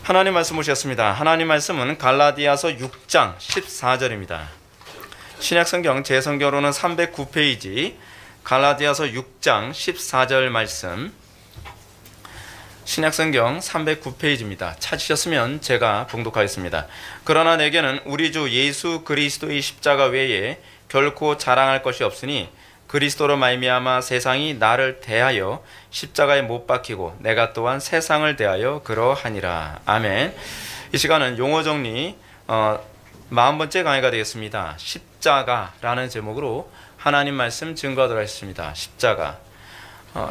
하나님 말씀 보셨습니다. 하나님 말씀은 갈라디아서 6장 14절입니다. 신약성경 제 성경으로는 309페이지 갈라디아서 6장 14절 말씀, 신약성경 309페이지입니다. 찾으셨으면 제가 봉독하겠습니다. 그러나 내게는 우리 주 예수 그리스도의 십자가 외에 결코 자랑할 것이 없으니 그리스도로 말미암아 세상이 나를 대하여 십자가에 못 박히고 내가 또한 세상을 대하여 그러하니라. 아멘. 이 시간은 용어 정리 40번째 강의가 되겠습니다. 십자가라는 제목으로 하나님 말씀 증거하도록 하겠습니다. 십자가.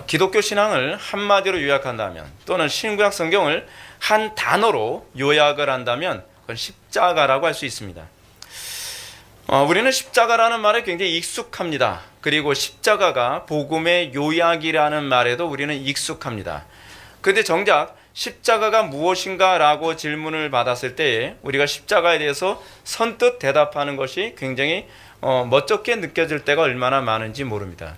기독교 신앙을 한마디로 요약한다면, 또는 신구약 성경을 한 단어로 요약을 한다면 그건 십자가라고 할 수 있습니다. 우리는 십자가라는 말에 굉장히 익숙합니다. 그리고 십자가가 복음의 요약이라는 말에도 우리는 익숙합니다. 그런데 정작 십자가가 무엇인가 라고 질문을 받았을 때에 우리가 십자가에 대해서 선뜻 대답하는 것이 굉장히 멋쩍게 느껴질 때가 얼마나 많은지 모릅니다.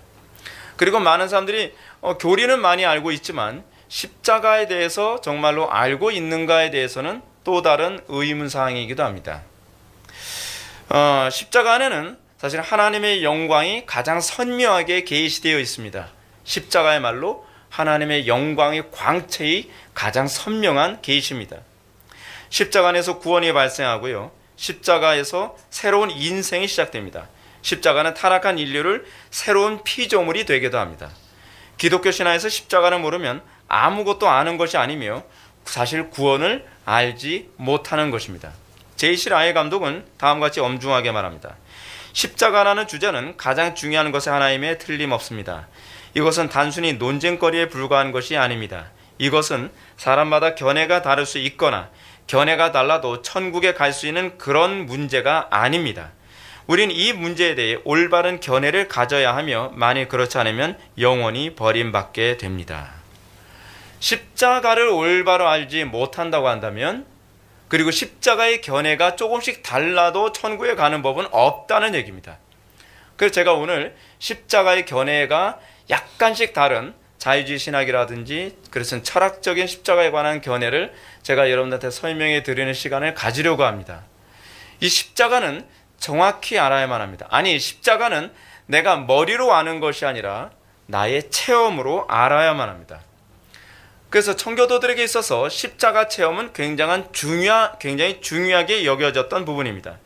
그리고 많은 사람들이 교리는 많이 알고 있지만 십자가에 대해서 정말로 알고 있는가에 대해서는 또 다른 의문사항이기도 합니다. 십자가 안에는 사실 하나님의 영광이 가장 선명하게 계시되어 있습니다. 십자가야말로 하나님의 영광의 광채의 가장 선명한 계시입니다. 십자가 안에서 구원이 발생하고요, 십자가에서 새로운 인생이 시작됩니다. 십자가는 타락한 인류를 새로운 피조물이 되기도 합니다. 기독교 신화에서 십자가를 모르면 아무것도 아는 것이 아니며 사실 구원을 알지 못하는 것입니다. 제이시 라이 감독은 다음과 같이 엄중하게 말합니다. 십자가라는 주제는 가장 중요한 것의 하나임에 틀림없습니다. 이것은 단순히 논쟁거리에 불과한 것이 아닙니다. 이것은 사람마다 견해가 다를 수 있거나 견해가 달라도 천국에 갈 수 있는 그런 문제가 아닙니다. 우린 이 문제에 대해 올바른 견해를 가져야 하며 만일 그렇지 않으면 영원히 버림받게 됩니다. 십자가를 올바로 알지 못한다고 한다면, 그리고 십자가의 견해가 조금씩 달라도 천국에 가는 법은 없다는 얘기입니다. 그래서 제가 오늘 십자가의 견해가 약간씩 다른 자유주의 신학이라든지 그래서 철학적인 십자가에 관한 견해를 제가 여러분들한테 설명해 드리는 시간을 가지려고 합니다. 이 십자가는 정확히 알아야만 합니다. 아니, 십자가는 내가 머리로 아는 것이 아니라 나의 체험으로 알아야만 합니다. 그래서 청교도들에게 있어서 십자가 체험은 굉장히 중요하게 여겨졌던 부분입니다.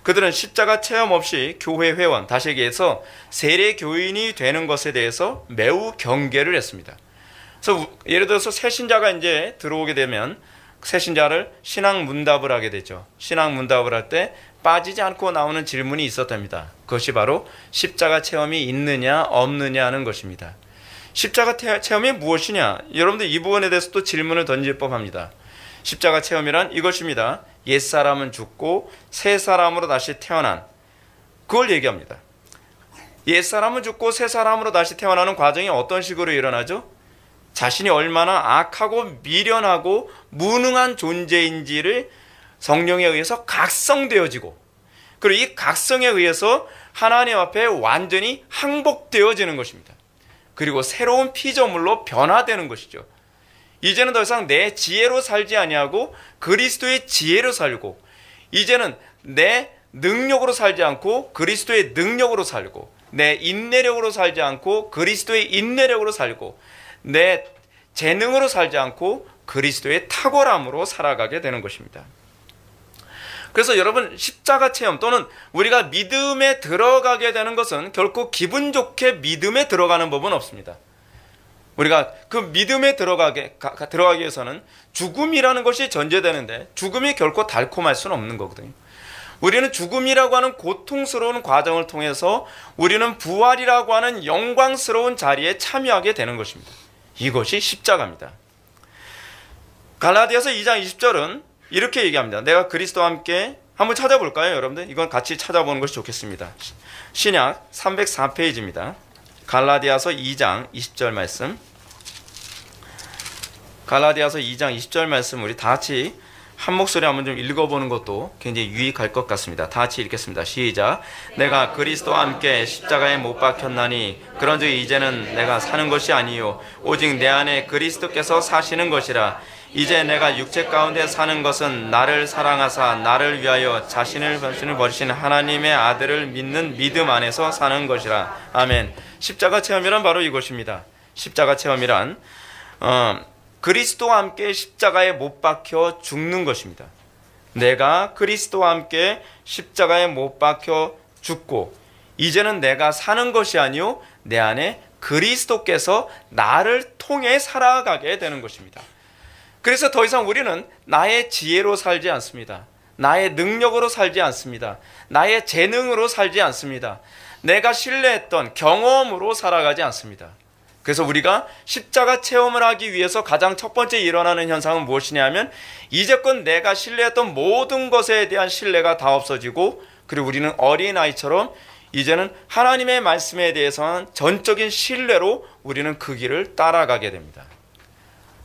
그들은 십자가 체험 없이 교회 회원, 다시 얘기해서 세례 교인이 되는 것에 대해서 매우 경계를 했습니다. 그래서 예를 들어서 새신자가 이제 들어오게 되면 새신자를 신앙 문답을 하게 되죠. 신앙 문답을 할 때 빠지지 않고 나오는 질문이 있었답니다. 그것이 바로 십자가 체험이 있느냐 없느냐 하는 것입니다. 십자가 체험이 무엇이냐? 여러분들 이 부분에 대해서 또 질문을 던질 법합니다. 십자가 체험이란 이것입니다. 옛사람은 죽고 새 사람으로 다시 태어난, 그걸 얘기합니다. 옛사람은 죽고 새 사람으로 다시 태어나는 과정이 어떤 식으로 일어나죠? 자신이 얼마나 악하고 미련하고 무능한 존재인지를 성령에 의해서 각성되어지고, 그리고 이 각성에 의해서 하나님 앞에 완전히 항복되어지는 것입니다. 그리고 새로운 피조물로 변화되는 것이죠. 이제는 더 이상 내 지혜로 살지 아니하고 그리스도의 지혜로 살고, 이제는 내 능력으로 살지 않고 그리스도의 능력으로 살고, 내 인내력으로 살지 않고 그리스도의 인내력으로 살고, 내 재능으로 살지 않고 그리스도의 탁월함으로 살아가게 되는 것입니다. 그래서 여러분, 십자가 체험 또는 우리가 믿음에 들어가게 되는 것은 결코 기분 좋게 믿음에 들어가는 법은 없습니다. 우리가 그 믿음에 들어가기 위해서는 죽음이라는 것이 전제되는데 죽음이 결코 달콤할 수는 없는 거거든요. 우리는 죽음이라고 하는 고통스러운 과정을 통해서 우리는 부활이라고 하는 영광스러운 자리에 참여하게 되는 것입니다. 이것이 십자가입니다. 갈라디아서 2장 20절은 이렇게 얘기합니다. 내가 그리스도와 함께, 한번 찾아볼까요, 여러분들? 이건 같이 찾아보는 것이 좋겠습니다. 신약 304페이지입니다. 갈라디아서 2장 20절 말씀. 갈라디아서 2장 20절 말씀 우리 다 같이 한 목소리 한번 좀 읽어보는 것도 굉장히 유익할 것 같습니다. 다 같이 읽겠습니다. 시작. 내가 그리스도와 함께 십자가에 못 박혔나니 그런즉 이제는 내가 사는 것이 아니요 오직 내 안에 그리스도께서 사시는 것이라. 이제 내가 육체 가운데 사는 것은 나를 사랑하사 나를 위하여 자신을 버리신 하나님의 아들을 믿는 믿음 안에서 사는 것이라. 아멘. 십자가 체험이란 바로 이것입니다. 십자가 체험이란 그리스도와 함께 십자가에 못 박혀 죽는 것입니다. 내가 그리스도와 함께 십자가에 못 박혀 죽고 이제는 내가 사는 것이 아니요 내 안에 그리스도께서 나를 통해 살아가게 되는 것입니다. 그래서 더 이상 우리는 나의 지혜로 살지 않습니다. 나의 능력으로 살지 않습니다. 나의 재능으로 살지 않습니다. 내가 신뢰했던 경험으로 살아가지 않습니다. 그래서 우리가 십자가 체험을 하기 위해서 가장 첫 번째 일어나는 현상은 무엇이냐면 이제껏 내가 신뢰했던 모든 것에 대한 신뢰가 다 없어지고 그리고 우리는 어린아이처럼 이제는 하나님의 말씀에 대해서는 전적인 신뢰로 우리는 그 길을 따라가게 됩니다.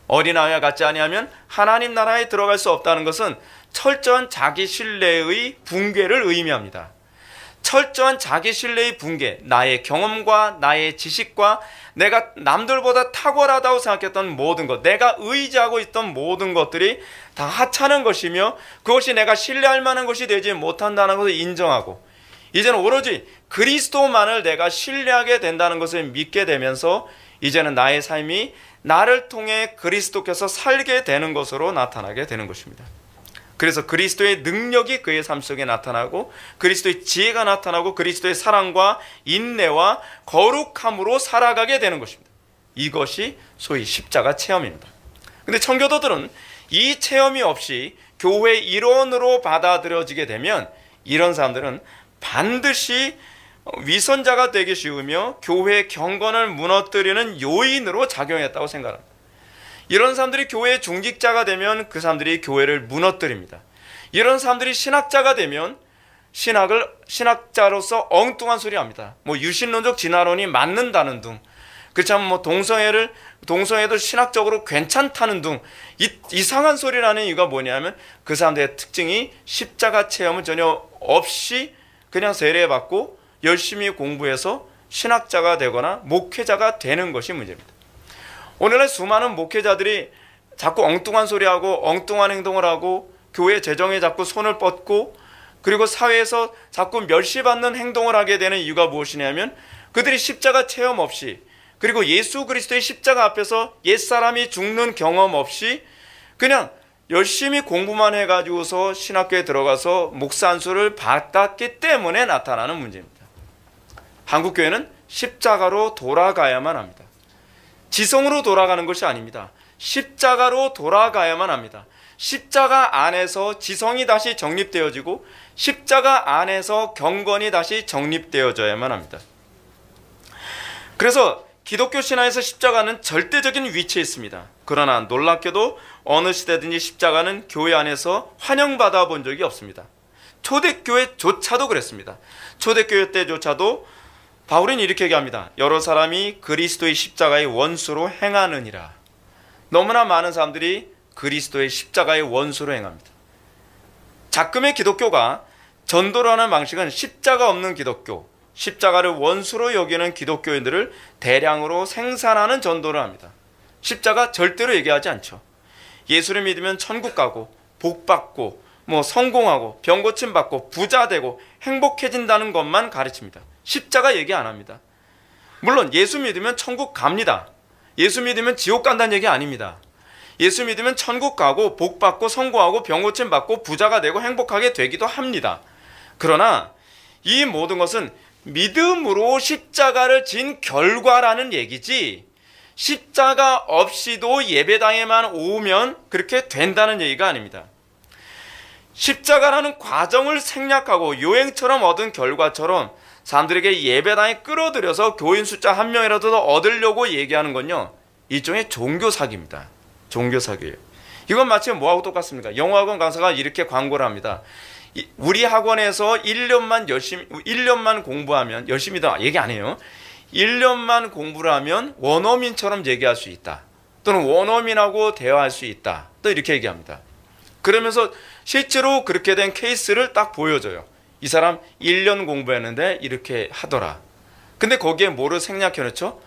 어린아이와 같지 아니하면 하나님 나라에 들어갈 수 없다는 것은 철저한 자기 신뢰의 붕괴를 의미합니다. 철저한 자기 신뢰의 붕괴, 나의 경험과 나의 지식과 내가 남들보다 탁월하다고 생각했던 모든 것, 내가 의지하고 있던 모든 것들이 다 하찮은 것이며 그것이 내가 신뢰할 만한 것이 되지 못한다는 것을 인정하고 이제는 오로지 그리스도만을 내가 신뢰하게 된다는 것을 믿게 되면서 이제는 나의 삶이 나를 통해 그리스도께서 살게 되는 것으로 나타나게 되는 것입니다. 그래서 그리스도의 능력이 그의 삶 속에 나타나고 그리스도의 지혜가 나타나고 그리스도의 사랑과 인내와 거룩함으로 살아가게 되는 것입니다. 이것이 소위 십자가 체험입니다. 근데 청교도들은 이 체험이 없이 교회 일원으로 받아들여지게 되면 이런 사람들은 반드시 위선자가 되기 쉬우며 교회의 경건을 무너뜨리는 요인으로 작용했다고 생각합니다. 이런 사람들이 교회의 중직자가 되면 그 사람들이 교회를 무너뜨립니다. 이런 사람들이 신학자가 되면 신학자로서 엉뚱한 소리 합니다. 유신론적 진화론이 맞는다는 둥, 그렇지만 동성애도 신학적으로 괜찮다는 둥, 이상한 소리를 하는 이유가 뭐냐면 그 사람들의 특징이 십자가 체험은 전혀 없이 그냥 세례받고 열심히 공부해서 신학자가 되거나 목회자가 되는 것이 문제입니다. 오늘날 수많은 목회자들이 자꾸 엉뚱한 소리하고 엉뚱한 행동을 하고 교회 재정에 자꾸 손을 뻗고 그리고 사회에서 자꾸 멸시받는 행동을 하게 되는 이유가 무엇이냐면 그들이 십자가 체험 없이 그리고 예수 그리스도의 십자가 앞에서 옛사람이 죽는 경험 없이 그냥 열심히 공부만 해가지고서 신학교에 들어가서 목사 안수를 받았기 때문에 나타나는 문제입니다. 한국교회는 십자가로 돌아가야만 합니다. 지성으로 돌아가는 것이 아닙니다. 십자가로 돌아가야만 합니다. 십자가 안에서 지성이 다시 정립되어지고 십자가 안에서 경건이 다시 정립되어져야만 합니다. 그래서 기독교 신화에서 십자가는 절대적인 위치에 있습니다. 그러나 놀랍게도 어느 시대든지 십자가는 교회 안에서 환영받아 본 적이 없습니다. 초대교회조차도 그랬습니다. 초대교회 때조차도 바울은 이렇게 얘기합니다. 여러 사람이 그리스도의 십자가의 원수로 행하느니라. 너무나 많은 사람들이 그리스도의 십자가의 원수로 행합니다. 작금의 기독교가 전도를 하는 방식은 십자가 없는 기독교, 십자가를 원수로 여기는 기독교인들을 대량으로 생산하는 전도를 합니다. 십자가 절대로 얘기하지 않죠. 예수를 믿으면 천국 가고 복 받고 성공하고 병 고침 받고 부자 되고 행복해진다는 것만 가르칩니다. 십자가 얘기 안 합니다. 물론 예수 믿으면 천국 갑니다. 예수 믿으면 지옥 간다는 얘기 아닙니다. 예수 믿으면 천국 가고 복 받고 성공하고 병 고침 받고 부자가 되고 행복하게 되기도 합니다. 그러나 이 모든 것은 믿음으로 십자가를 진 결과라는 얘기지 십자가 없이도 예배당에만 오면 그렇게 된다는 얘기가 아닙니다. 십자가라는 과정을 생략하고 요행처럼 얻은 결과처럼 사람들에게 예배당에 끌어들여서 교인 숫자 1명이라도 더 얻으려고 얘기하는 건요, 일종의 종교 사기입니다. 종교 사기예요. 이건 마치 뭐하고 똑같습니까? 영어학원 강사가 이렇게 광고를 합니다. 우리 학원에서 1년만 공부하면, 열심히도 얘기 안 해요. 1년만 공부를 하면 원어민처럼 얘기할 수 있다. 또는 원어민하고 대화할 수 있다. 또 이렇게 얘기합니다. 그러면서 실제로 그렇게 된 케이스를 딱 보여줘요. 이 사람 1년 공부했는데 이렇게 하더라. 근데 거기에 뭐를 생략해 놓죠?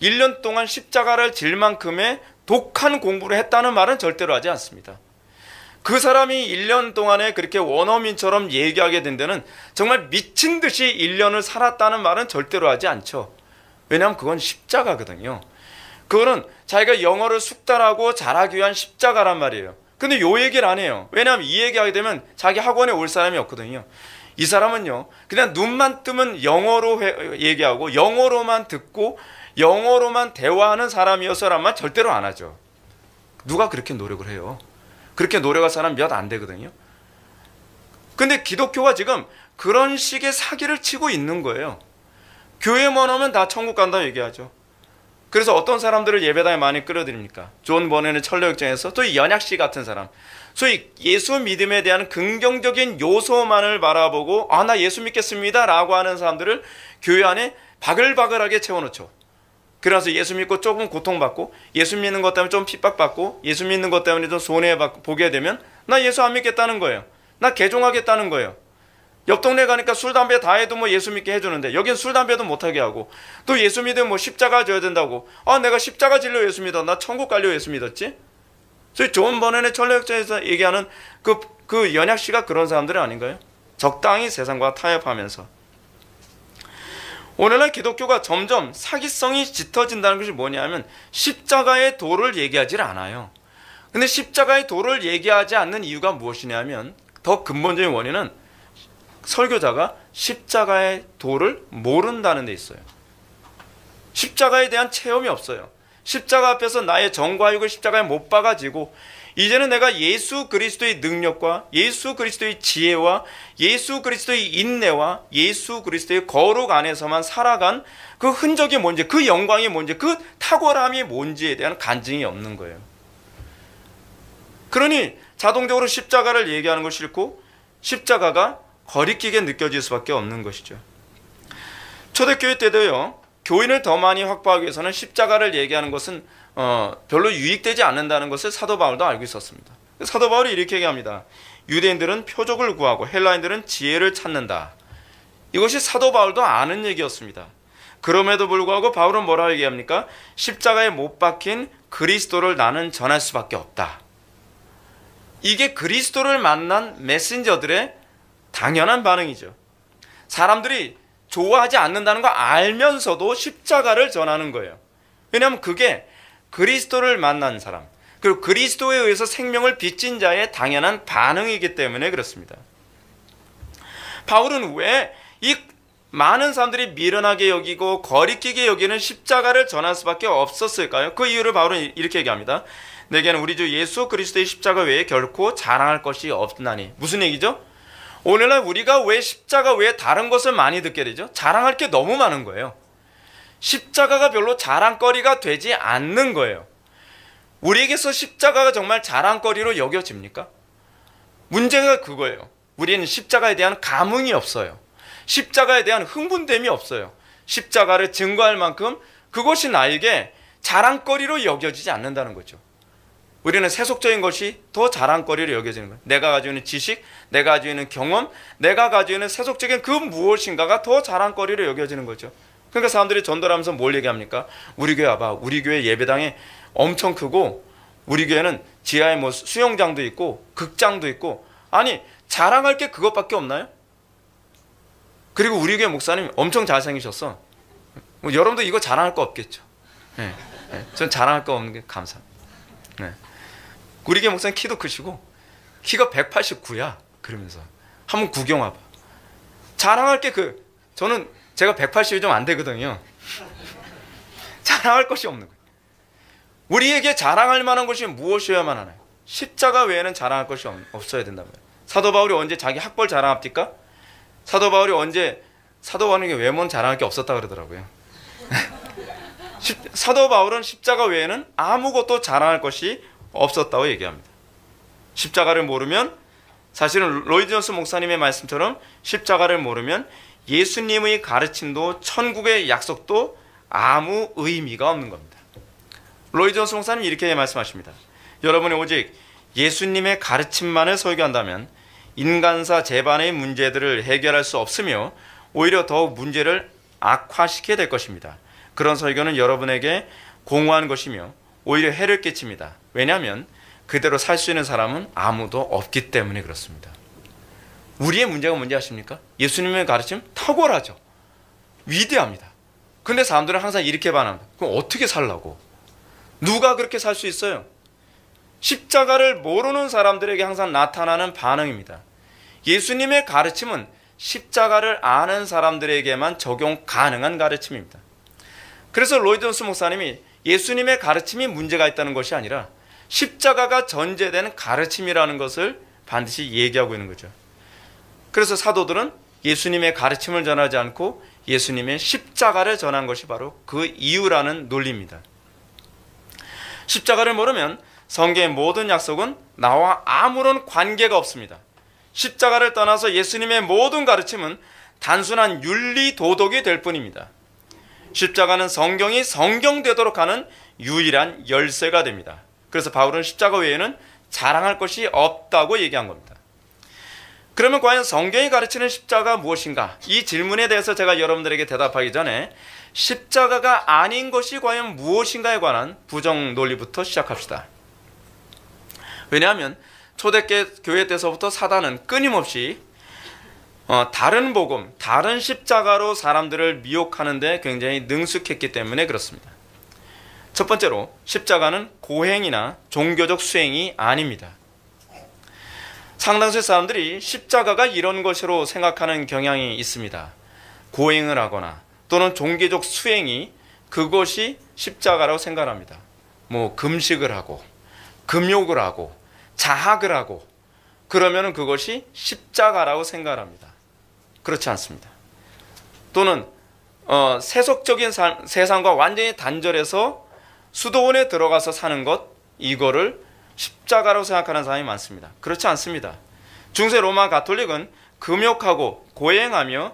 1년 동안 십자가를 질 만큼의 독한 공부를 했다는 말은 절대로 하지 않습니다. 그 사람이 1년 동안에 그렇게 원어민처럼 얘기하게 된 데는 정말 미친 듯이 1년을 살았다는 말은 절대로 하지 않죠. 왜냐하면 그건 십자가거든요. 그거는 자기가 영어를 숙달하고 잘하기 위한 십자가란 말이에요. 근데 요 얘기를 안 해요. 왜냐하면 이 얘기하게 되면 자기 학원에 올 사람이 없거든요. 이 사람은요, 그냥 눈만 뜨면 영어로 얘기하고 영어로만 듣고 영어로만 대화하는 사람이어서라면 절대로 안 하죠. 누가 그렇게 노력을 해요? 그렇게 노력할 사람 몇 안 되거든요. 근데 기독교가 지금 그런 식의 사기를 치고 있는 거예요. 교회만 오면 다 천국 간다고 얘기하죠. 그래서 어떤 사람들을 예배당에 많이 끌어들입니까? 존 버넨의 철로역정에서 또 연약씨 같은 사람, 소위 예수 믿음에 대한 긍정적인 요소만을 바라보고 나 예수 믿겠습니다 라고 하는 사람들을 교회 안에 바글바글하게 채워놓죠. 그래서 예수 믿고 조금 고통받고 예수 믿는 것 때문에 좀 핍박받고 예수 믿는 것 때문에 좀 손해보게 되면 나 예수 안 믿겠다는 거예요. 나 개종하겠다는 거예요. 옆 동네 가니까 술, 담배 다 해도 뭐 예수 믿게 해주는데 여긴 술, 담배도 못하게 하고 또 예수 믿으면 뭐 십자가 져야 된다고 내가 십자가 질려 예수 믿어. 나 천국 갈려 예수 믿었지?所以존 버넨의 철학자에서 얘기하는 그 연약씨가 그런 사람들이 아닌가요? 적당히 세상과 타협하면서. 오늘날 기독교가 점점 사기성이 짙어진다는 것이 뭐냐면 십자가의 도를 얘기하지 않아요. 근데 십자가의 도를 얘기하지 않는 이유가 무엇이냐면 더 근본적인 원인은 설교자가 십자가의 도를 모른다는 데 있어요. 십자가에 대한 체험이 없어요. 십자가 앞에서 나의 정과 육을 십자가에 못 박아지고 이제는 내가 예수 그리스도의 능력과 예수 그리스도의 지혜와 예수 그리스도의 인내와 예수 그리스도의 거룩 안에서만 살아간 그 흔적이 뭔지, 그 영광이 뭔지, 그 탁월함이 뭔지에 대한 간증이 없는 거예요. 그러니 자동적으로 십자가를 얘기하는 걸 싫고 십자가가 거리끼게 느껴질 수밖에 없는 것이죠. 초대교회 때도요, 교인을 더 많이 확보하기 위해서는 십자가를 얘기하는 것은 별로 유익되지 않는다는 것을 사도 바울도 알고 있었습니다. 사도 바울이 이렇게 얘기합니다. 유대인들은 표적을 구하고 헬라인들은 지혜를 찾는다. 이것이 사도 바울도 아는 얘기였습니다. 그럼에도 불구하고 바울은 뭐라고 얘기합니까? 십자가에 못 박힌 그리스도를 나는 전할 수밖에 없다. 이게 그리스도를 만난 메신저들의 당연한 반응이죠. 사람들이 좋아하지 않는다는 거 알면서도 십자가를 전하는 거예요. 왜냐하면 그게 그리스도를 만난 사람, 그리고 그리스도에 의해서 생명을 빚진 자의 당연한 반응이기 때문에 그렇습니다. 바울은 왜 이 많은 사람들이 미련하게 여기고 거리끼게 여기는 십자가를 전할 수밖에 없었을까요? 그 이유를 바울은 이렇게 얘기합니다. 내게는 우리 주 예수 그리스도의 십자가 외에 결코 자랑할 것이 없나니. 무슨 얘기죠? 오늘날 우리가 왜 십자가 외에 다른 것을 많이 듣게 되죠? 자랑할 게 너무 많은 거예요. 십자가가 별로 자랑거리가 되지 않는 거예요. 우리에게서 십자가가 정말 자랑거리로 여겨집니까? 문제가 그거예요. 우리는 십자가에 대한 감흥이 없어요. 십자가에 대한 흥분됨이 없어요. 십자가를 증거할 만큼 그것이 나에게 자랑거리로 여겨지지 않는다는 거죠. 우리는 세속적인 것이 더 자랑거리로 여겨지는 거예요. 내가 가지고 있는 지식, 내가 가지고 있는 경험, 내가 가지고 있는 세속적인 그 무엇인가가 더 자랑거리로 여겨지는 거죠. 그러니까 사람들이 전도하면서 뭘 얘기합니까? 우리 교회 와봐. 우리 교회 예배당이 엄청 크고 우리 교회는 지하에 뭐 수영장도 있고 극장도 있고. 아니, 자랑할 게 그것밖에 없나요? 그리고 우리 교회 목사님 엄청 잘생기셨어. 여러분도 이거 자랑할 거 없겠죠. 네. 전 자랑할 거 없는 게 감사합니다. 네. 우리 교회 목사님 키도 크시고 키가 189야. 그러면서 한번 구경 와봐. 자랑할 게 저는 제가 180이 좀 안 되거든요. 자랑할 것이 없는 거예요. 우리에게 자랑할 만한 것이 무엇이어야만 하나요? 십자가 외에는 자랑할 것이 없어야 된다고요. 사도 바울이 언제 자기 학벌 자랑합니까? 사도 바울에게 외모는 자랑할 게 없었다 그러더라고요. 사도 바울은 십자가 외에는 아무것도 자랑할 것이 없었다고 얘기합니다. 십자가를 모르면, 사실은 로이드 존스 목사님의 말씀처럼 십자가를 모르면 예수님의 가르침도 천국의 약속도 아무 의미가 없는 겁니다. 로이드 존스 목사님이 이렇게 말씀하십니다. 여러분이 오직 예수님의 가르침만을 설교한다면 인간사 재반의 문제들을 해결할 수 없으며 오히려 더욱 문제를 악화시키게 될 것입니다. 그런 설교는 여러분에게 공허한 것이며 오히려 해를 끼칩니다. 왜냐하면 그대로 살 수 있는 사람은 아무도 없기 때문에 그렇습니다. 우리의 문제가 뭔지 아십니까? 예수님의 가르침 탁월하죠. 위대합니다. 근데 사람들은 항상 이렇게 반합니다. 그럼 어떻게 살라고? 누가 그렇게 살 수 있어요? 십자가를 모르는 사람들에게 항상 나타나는 반응입니다. 예수님의 가르침은 십자가를 아는 사람들에게만 적용 가능한 가르침입니다. 그래서 로이드 존스 목사님이 예수님의 가르침이 문제가 있다는 것이 아니라 십자가가 전제되는 가르침이라는 것을 반드시 얘기하고 있는 거죠. 그래서 사도들은 예수님의 가르침을 전하지 않고 예수님의 십자가를 전한 것이 바로 그 이유라는 논리입니다. 십자가를 모르면 성경의 모든 약속은 나와 아무런 관계가 없습니다. 십자가를 떠나서 예수님의 모든 가르침은 단순한 윤리 도덕이 될 뿐입니다. 십자가는 성경이 성경되도록 하는 유일한 열쇠가 됩니다. 그래서 바울은 십자가 외에는 자랑할 것이 없다고 얘기한 겁니다. 그러면 과연 성경이 가르치는 십자가가 무엇인가? 이 질문에 대해서 제가 여러분들에게 대답하기 전에 십자가가 아닌 것이 과연 무엇인가에 관한 부정 논리부터 시작합시다. 왜냐하면 초대교회 때서부터 사단은 끊임없이 다른 복음, 다른 십자가로 사람들을 미혹하는 데 굉장히 능숙했기 때문에 그렇습니다. 첫 번째로 십자가는 고행이나 종교적 수행이 아닙니다. 상당수의 사람들이 십자가가 이런 것으로 생각하는 경향이 있습니다. 고행을 하거나 또는 종교적 수행이 그것이 십자가라고 생각합니다. 뭐 금식을 하고 금욕을 하고 자학을 하고 그러면 그것이 십자가라고 생각합니다. 그렇지 않습니다. 또는 세속적인 세상과 완전히 단절해서 수도원에 들어가서 사는 것, 이거를 십자가라고 생각하는 사람이 많습니다. 그렇지 않습니다. 중세 로마 가톨릭은 금욕하고 고행하며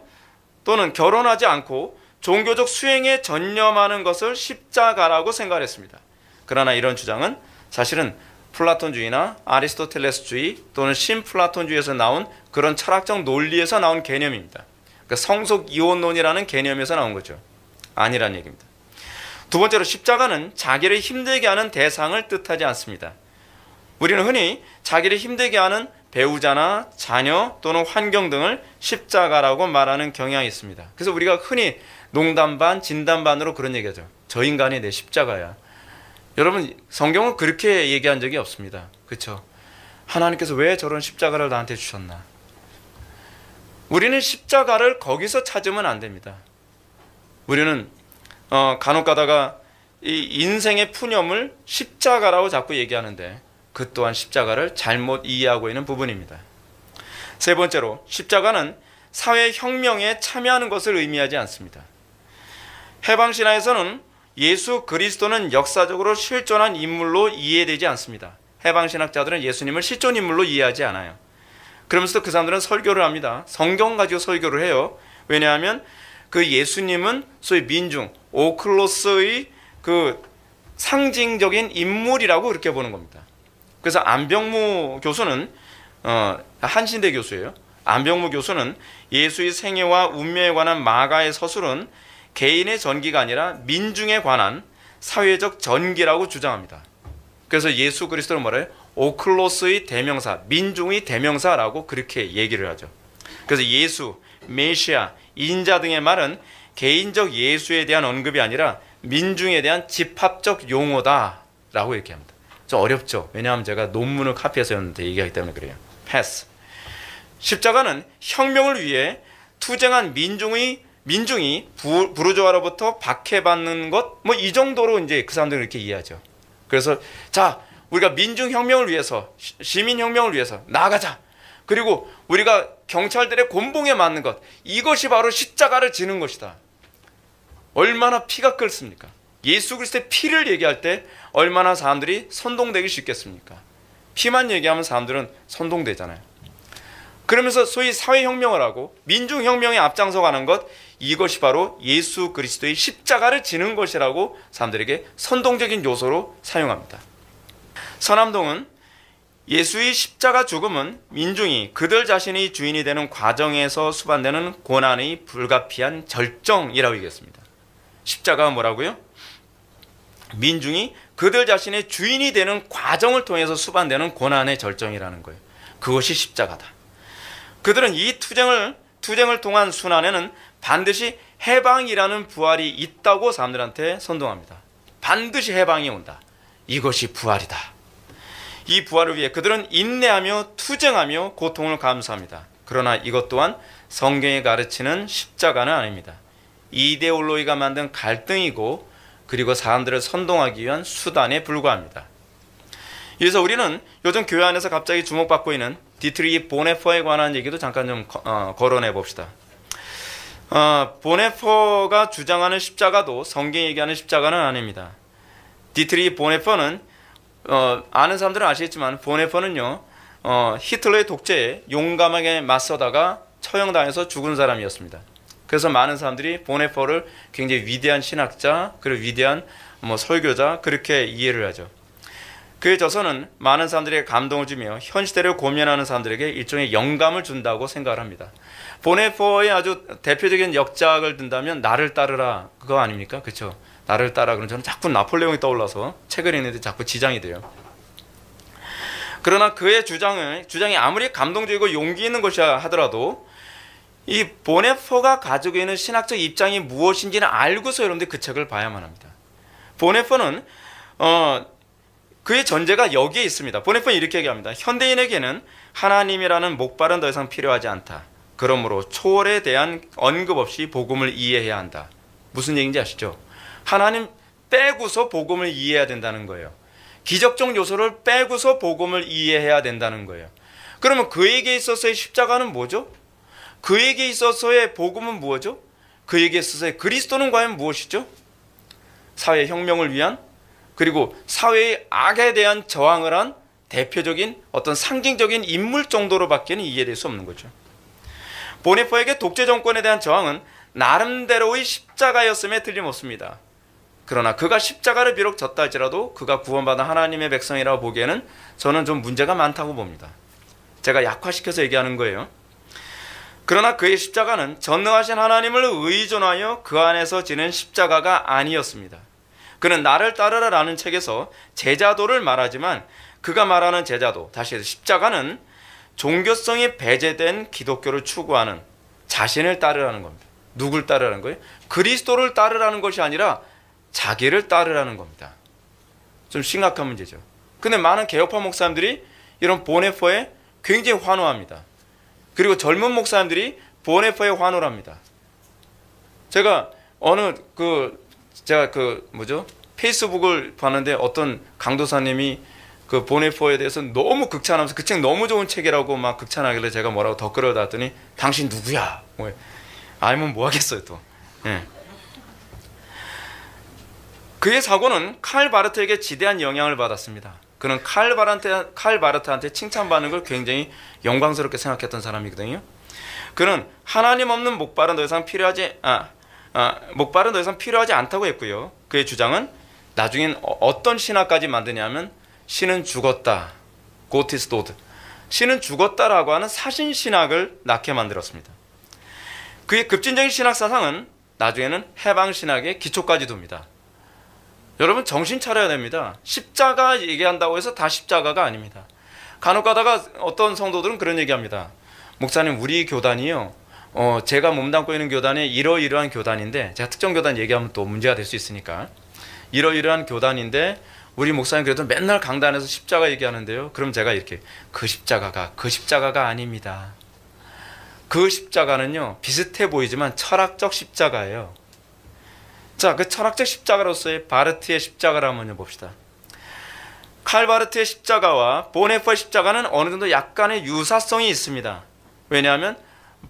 또는 결혼하지 않고 종교적 수행에 전념하는 것을 십자가라고 생각했습니다. 그러나 이런 주장은 사실은 플라톤주의나 아리스토텔레스주의 또는 신플라톤주의에서 나온 그런 철학적 논리에서 나온 개념입니다. 그러니까 성속 이혼론이라는 개념에서 나온 거죠. 아니란 얘기입니다. 두 번째로 십자가는 자기를 힘들게 하는 대상을 뜻하지 않습니다. 우리는 흔히 자기를 힘들게 하는 배우자나 자녀 또는 환경 등을 십자가라고 말하는 경향이 있습니다. 그래서 우리가 흔히 농담 반 진담 반으로 그런 얘기하죠. 저 인간이 내 십자가야. 여러분, 성경은 그렇게 얘기한 적이 없습니다. 그렇죠? 하나님께서 왜 저런 십자가를 나한테 주셨나? 우리는 십자가를 거기서 찾으면 안 됩니다. 우리는 간혹 가다가 이 인생의 푸념을 십자가라고 자꾸 얘기하는데 그 또한 십자가를 잘못 이해하고 있는 부분입니다. 세 번째로 십자가는 사회혁명에 참여하는 것을 의미하지 않습니다. 해방신화에서는 예수 그리스도는 역사적으로 실존한 인물로 이해되지 않습니다. 해방신학자들은 예수님을 실존 인물로 이해하지 않아요. 그러면서 그 사람들은 설교를 합니다. 성경 가지고 설교를 해요. 왜냐하면 그 예수님은 소위 민중, 오클로스의 그 상징적인 인물이라고 그렇게 보는 겁니다. 그래서 안병무 교수는 한신대 교수예요. 안병무 교수는 예수의 생애와 운명에 관한 마가의 서술은 개인의 전기가 아니라 민중에 관한 사회적 전기라고 주장합니다. 그래서 예수 그리스도를 뭐래요? 오클로스의 대명사, 민중의 대명사라고 그렇게 얘기를 하죠. 그래서 예수, 메시아, 인자 등의 말은 개인적 예수에 대한 언급이 아니라 민중에 대한 집합적 용어다라고 얘기합니다. 좀 어렵죠? 왜냐하면 제가 논문을 카피해서 였는데 얘기하기 때문에 그래요. 패스. 십자가는 혁명을 위해 투쟁한 민중이 부르주아로부터 박해받는 것, 뭐 이 정도로 이제 그 사람들은 이렇게 이해하죠. 그래서 자, 우리가 민중혁명을 위해서, 시민혁명을 위해서 나아가자. 그리고 우리가 경찰들의 곤봉에 맞는 것, 이것이 바로 십자가를 지는 것이다. 얼마나 피가 끓습니까? 예수 그리스도의 피를 얘기할 때 얼마나 사람들이 선동되기 쉽겠습니까? 피만 얘기하면 사람들은 선동되잖아요. 그러면서 소위 사회혁명을 하고 민중혁명에 앞장서가는 것, 이것이 바로 예수 그리스도의 십자가를 지는 것이라고 사람들에게 선동적인 요소로 사용합니다. 서남동은 예수의 십자가 죽음은 민중이 그들 자신이 주인이 되는 과정에서 수반되는 고난의 불가피한 절정이라고 얘기했습니다. 십자가가 뭐라고요? 민중이 그들 자신의 주인이 되는 과정을 통해서 수반되는 고난의 절정이라는 거예요. 그것이 십자가다. 그들은 이 투쟁을 통한 순환에는 반드시 해방이라는 부활이 있다고 사람들한테 선동합니다. 반드시 해방이 온다. 이것이 부활이다. 이 부활을 위해 그들은 인내하며 투쟁하며 고통을 감수합니다. 그러나 이것 또한 성경이 가르치는 십자가는 아닙니다. 이데올로기가 만든 갈등이고 그리고 사람들을 선동하기 위한 수단에 불과합니다. 그래서 우리는 요즘 교회 안에서 갑자기 주목받고 있는 디트리히 보네퍼에 관한 얘기도 잠깐 좀 거론해 봅시다. 보네퍼가 주장하는 십자가도 성경이 얘기하는 십자가는 아닙니다. 디트리히 보네퍼는 아는 사람들은 아시겠지만 보네퍼는요 히틀러의 독재에 용감하게 맞서다가 처형당해서 죽은 사람이었습니다. 그래서 많은 사람들이 보네퍼를 굉장히 위대한 신학자 그리고 위대한 설교자 그렇게 이해를 하죠. 그의 저서는 많은 사람들에게 감동을 주며 현 시대를 고민하는 사람들에게 일종의 영감을 준다고 생각을 합니다. 보네퍼의 아주 대표적인 역작을 든다면 나를 따르라 그거 아닙니까? 그렇죠? 나를 따라 그러면 저는 자꾸 나폴레옹이 떠올라서 책을 읽는데 자꾸 지장이 돼요. 그러나 그의 주장이 아무리 감동적이고 용기 있는 것이라 하더라도 이 보네퍼가 가지고 있는 신학적 입장이 무엇인지는 알고서 여러분들이 그 책을 봐야만 합니다. 보네퍼는 그의 전제가 여기에 있습니다. 보네퍼는 이렇게 얘기합니다. 현대인에게는 하나님이라는 목발은 더 이상 필요하지 않다. 그러므로 초월에 대한 언급 없이 복음을 이해해야 한다. 무슨 얘기인지 아시죠? 하나님 빼고서 복음을 이해해야 된다는 거예요. 기적적 요소를 빼고서 복음을 이해해야 된다는 거예요. 그러면 그에게 있어서의 십자가는 뭐죠? 그에게 있어서의 복음은 무엇이죠? 그에게 있어서의 그리스도는 과연 무엇이죠? 사회 혁명을 위한 그리고 사회의 악에 대한 저항을 한 대표적인 어떤 상징적인 인물 정도로밖에는 이해될 수 없는 거죠. 보네퍼에게 독재 정권에 대한 저항은 나름대로의 십자가였음에 틀림없습니다. 그러나 그가 십자가를 비록 졌다 할지라도 그가 구원받은 하나님의 백성이라고 보기에는 저는 좀 문제가 많다고 봅니다. 제가 약화시켜서 얘기하는 거예요. 그러나 그의 십자가는 전능하신 하나님을 의존하여 그 안에서 지는 십자가가 아니었습니다. 그는 나를 따르라라는 책에서 제자도를 말하지만 그가 말하는 제자도, 다시 해서 십자가는 종교성이 배제된 기독교를 추구하는 자신을 따르라는 겁니다. 누굴 따르라는 거예요? 그리스도를 따르라는 것이 아니라 자기를 따르라는 겁니다. 좀 심각한 문제죠. 근데 많은 개혁파 목사님들이 이런 보네퍼에 굉장히 환호합니다. 그리고 젊은 목사님들이 보네퍼에 환호를 합니다. 제가 페이스북을 봤는데 어떤 강도사님이 그 보네퍼에 대해서 너무 극찬하면서 그 책 너무 좋은 책이라고 막 극찬하길래 제가 뭐라고 댓글을 달았더니 당신 누구야? 알면 뭐 하겠어요 또. 예. 그의 사고는 칼 바르트에게 지대한 영향을 받았습니다. 그는 칼 바르트한테 칭찬받는 걸 굉장히 영광스럽게 생각했던 사람이거든요. 그는 하나님 없는 목발은 더 이상 필요하지 않다고 했고요. 그의 주장은 나중엔 어떤 신화까지 만드냐면 신은 죽었다, 고티스도드, 신은 죽었다라고 하는 사신 신학을 낳게 만들었습니다. 그의 급진적인 신학 사상은 나중에는 해방 신학의 기초까지 둡니다. 여러분 정신 차려야 됩니다. 십자가 얘기한다고 해서 다 십자가가 아닙니다. 간혹 가다가 어떤 성도들은 그런 얘기합니다. 목사님 우리 교단이요 제가 몸담고 있는 교단이 이러이러한 교단인데, 제가 특정 교단 얘기하면 또 문제가 될 수 있으니까, 이러이러한 교단인데 우리 목사님 그래도 맨날 강단에서 십자가 얘기하는데요. 그럼 제가 이렇게 그 십자가가 아닙니다. 그 십자가는요 비슷해 보이지만 철학적 십자가예요. 자, 그 철학적 십자가로서의 바르트의 십자가를 한번 봅시다. 칼 바르트의 십자가와 보네퍼의 십자가는 어느 정도 약간의 유사성이 있습니다. 왜냐하면